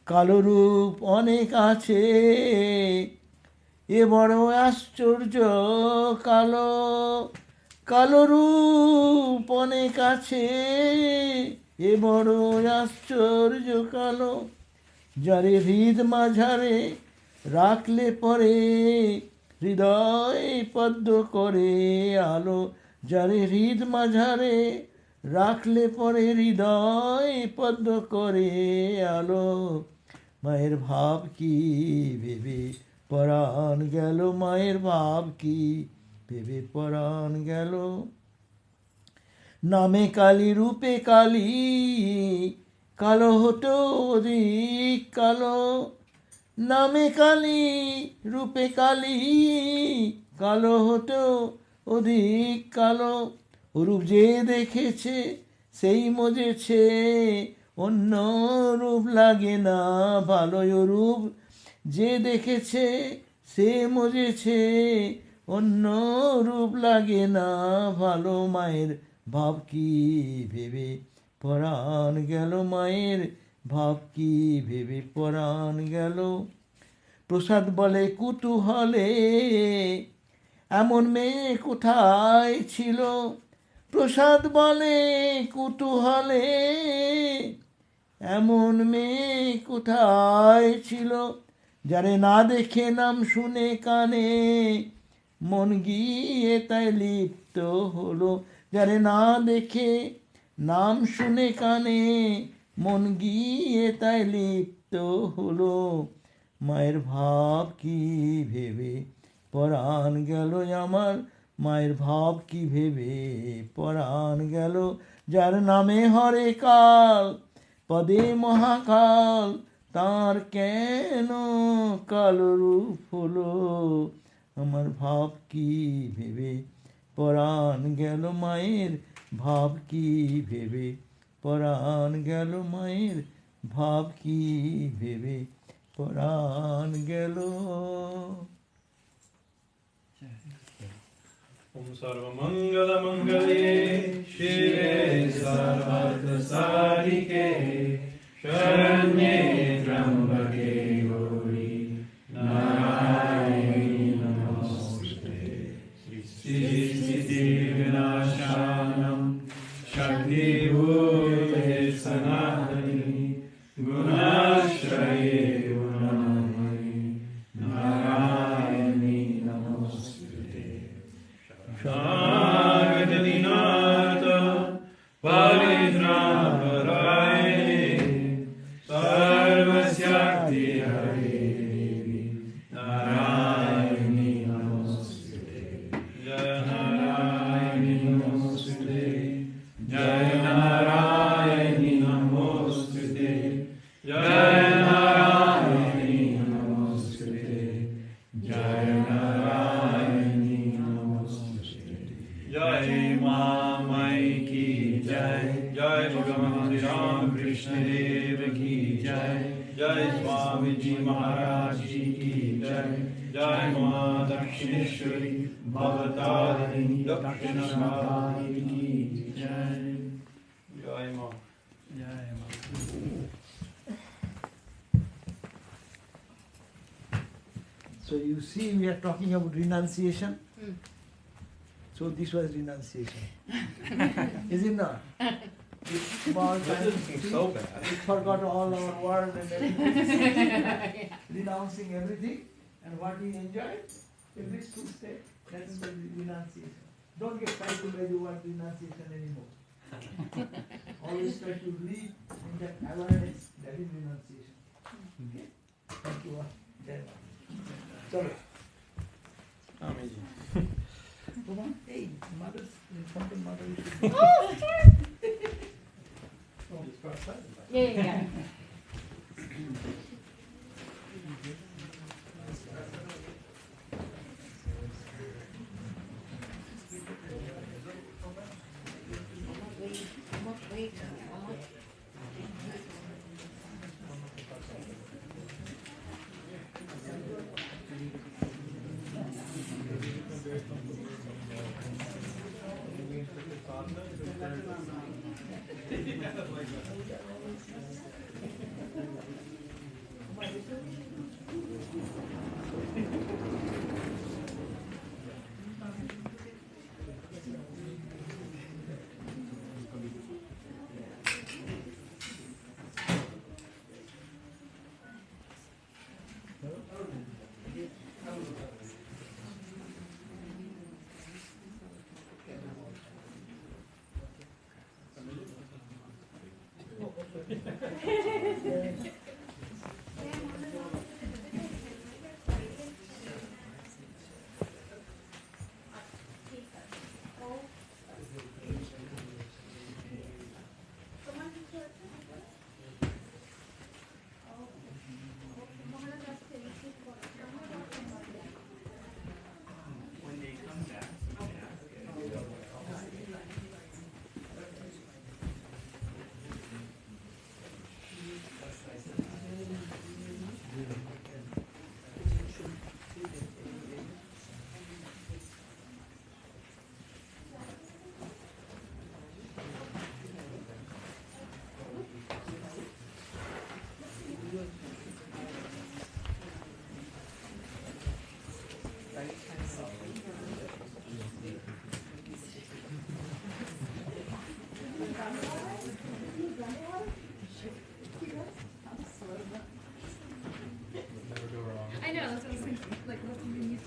Speaker 1: কালো রূপ অনেক আছে এ বড় আশ্চর্য কালো, কালো রূপ অনেক আছে এ বড় আশ্চর্য কালো, যারে হৃদ মাঝারে রাখলে পরে হৃদয় পদ্ম করে আলো, যারে হৃদ মাঝারে রাখলে পরে হৃদয় পদ্ম করে আলো, মায়ের ভাব কি ভেবে পরাণ গেল, মায়ের ভাব কি ভেবে পরাণ গেল, নামে কালী রূপে কালী কালো হতো অধিক কালো, নামে কালী রূপে কালী কালো হতো অধিক কালো, রূপ যে দেখেছে সেই মজেছে অন্য রূপ লাগে না ভালো, রূপ যে দেখেছে সে মজেছে অন্য রূপ লাগে না ভালো, মায়ের ভাব কি ভেবে পরাণ গেল, মায়ের ভাব কি ভেবে পরাণ গেল, প্রসাদ বলে কুতূহলে এমন মেয়ে কোথায় ছিল, প্রসাদ বলে কুতূহলে এমন মেয়ে কোথায় ছিল, যারে না দেখে নাম শুনে কানে মন গিয়ে তাই লিপ্ত হলো, যারে না দেখে নাম শুনে কানে মন গিয়ে তাই লিপ্ত হলো, মায়ের ভাব কি ভেবে পরাণ গেল, আমার মায়ের ভাব কি ভেবে পরাণ গেল, যার নামে হরে কাল পদে মহাকাল, তার কেন কালো রূপ হলো, আমার ভাব কি ভেবে পরাণ গেল, মায়ের ভাব কি ভেবে পরাণ গেল, মায়ের ভাব কি ভেবে পরাণ গেল।
Speaker 2: Om Sarva Mangala Mangalye Shive Sarvatra Sadike Sharanye Trambake Gauri Narayani Namaste Sri Vinashanam Shakti Bhute Sanatani Gunashraye Gunamani Narayani Namaste Shaganinata Paridraparaye Sarvasyakti Hare Narayani Namaste Jaya Narayani Namaste Jaya Narayani Namaste Jaya Narayani Namaste Jaya Narayani Jai Mamai ki Jai Jai Bhagavan Ramakrishna Deva ki Jai Jai Swami Ji Maharaj Ji ki Jai Jai Ma Dakshineshwari Bhavatadini Dakshinamari ki Jai Jai Ma Jai Ma
Speaker 1: So you see, we are talking about renunciation.
Speaker 3: Mm.
Speaker 1: So this was renunciation. Is it not? This small time,
Speaker 2: so bad.
Speaker 1: we forgot all our world and everything. Renouncing everything. And what we enjoyed? A blissful state. That is the renunciation. Don't get frightened by the word renunciation anymore. Always try to live in that awareness. That is renunciation. Okay? Thank you. Sorry.
Speaker 2: Amazing.
Speaker 1: Come on. Hey, mothers, in front of mother, you should be.
Speaker 3: Oh, sure.
Speaker 2: Just go outside.
Speaker 3: Yeah. Wait. I know, that's what I was thinking. Like, what's something you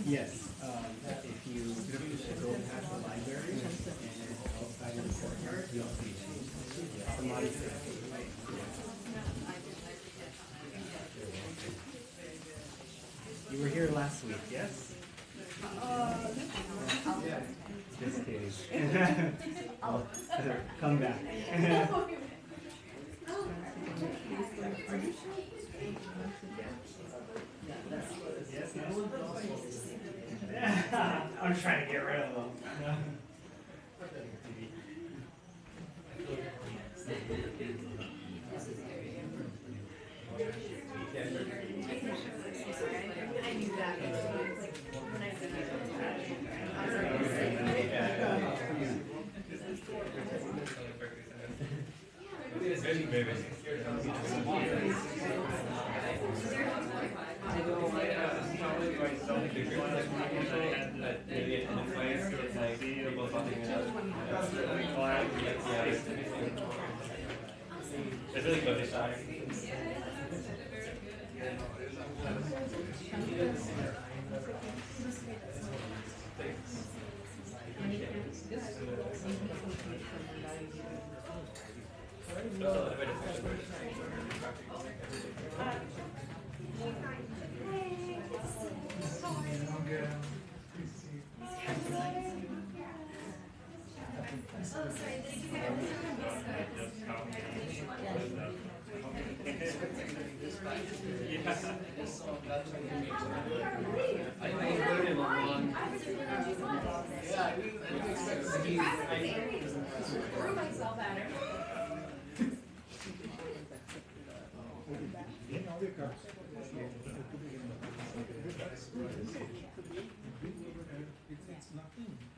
Speaker 4: Yes, if you go past the library and outside in the courtyard, you'll see somebody. You were here last week, yes? Just kidding. I'll come back. I'm trying to get rid of them.
Speaker 3: I knew that.
Speaker 2: It's really good this time.
Speaker 5: It's nothing.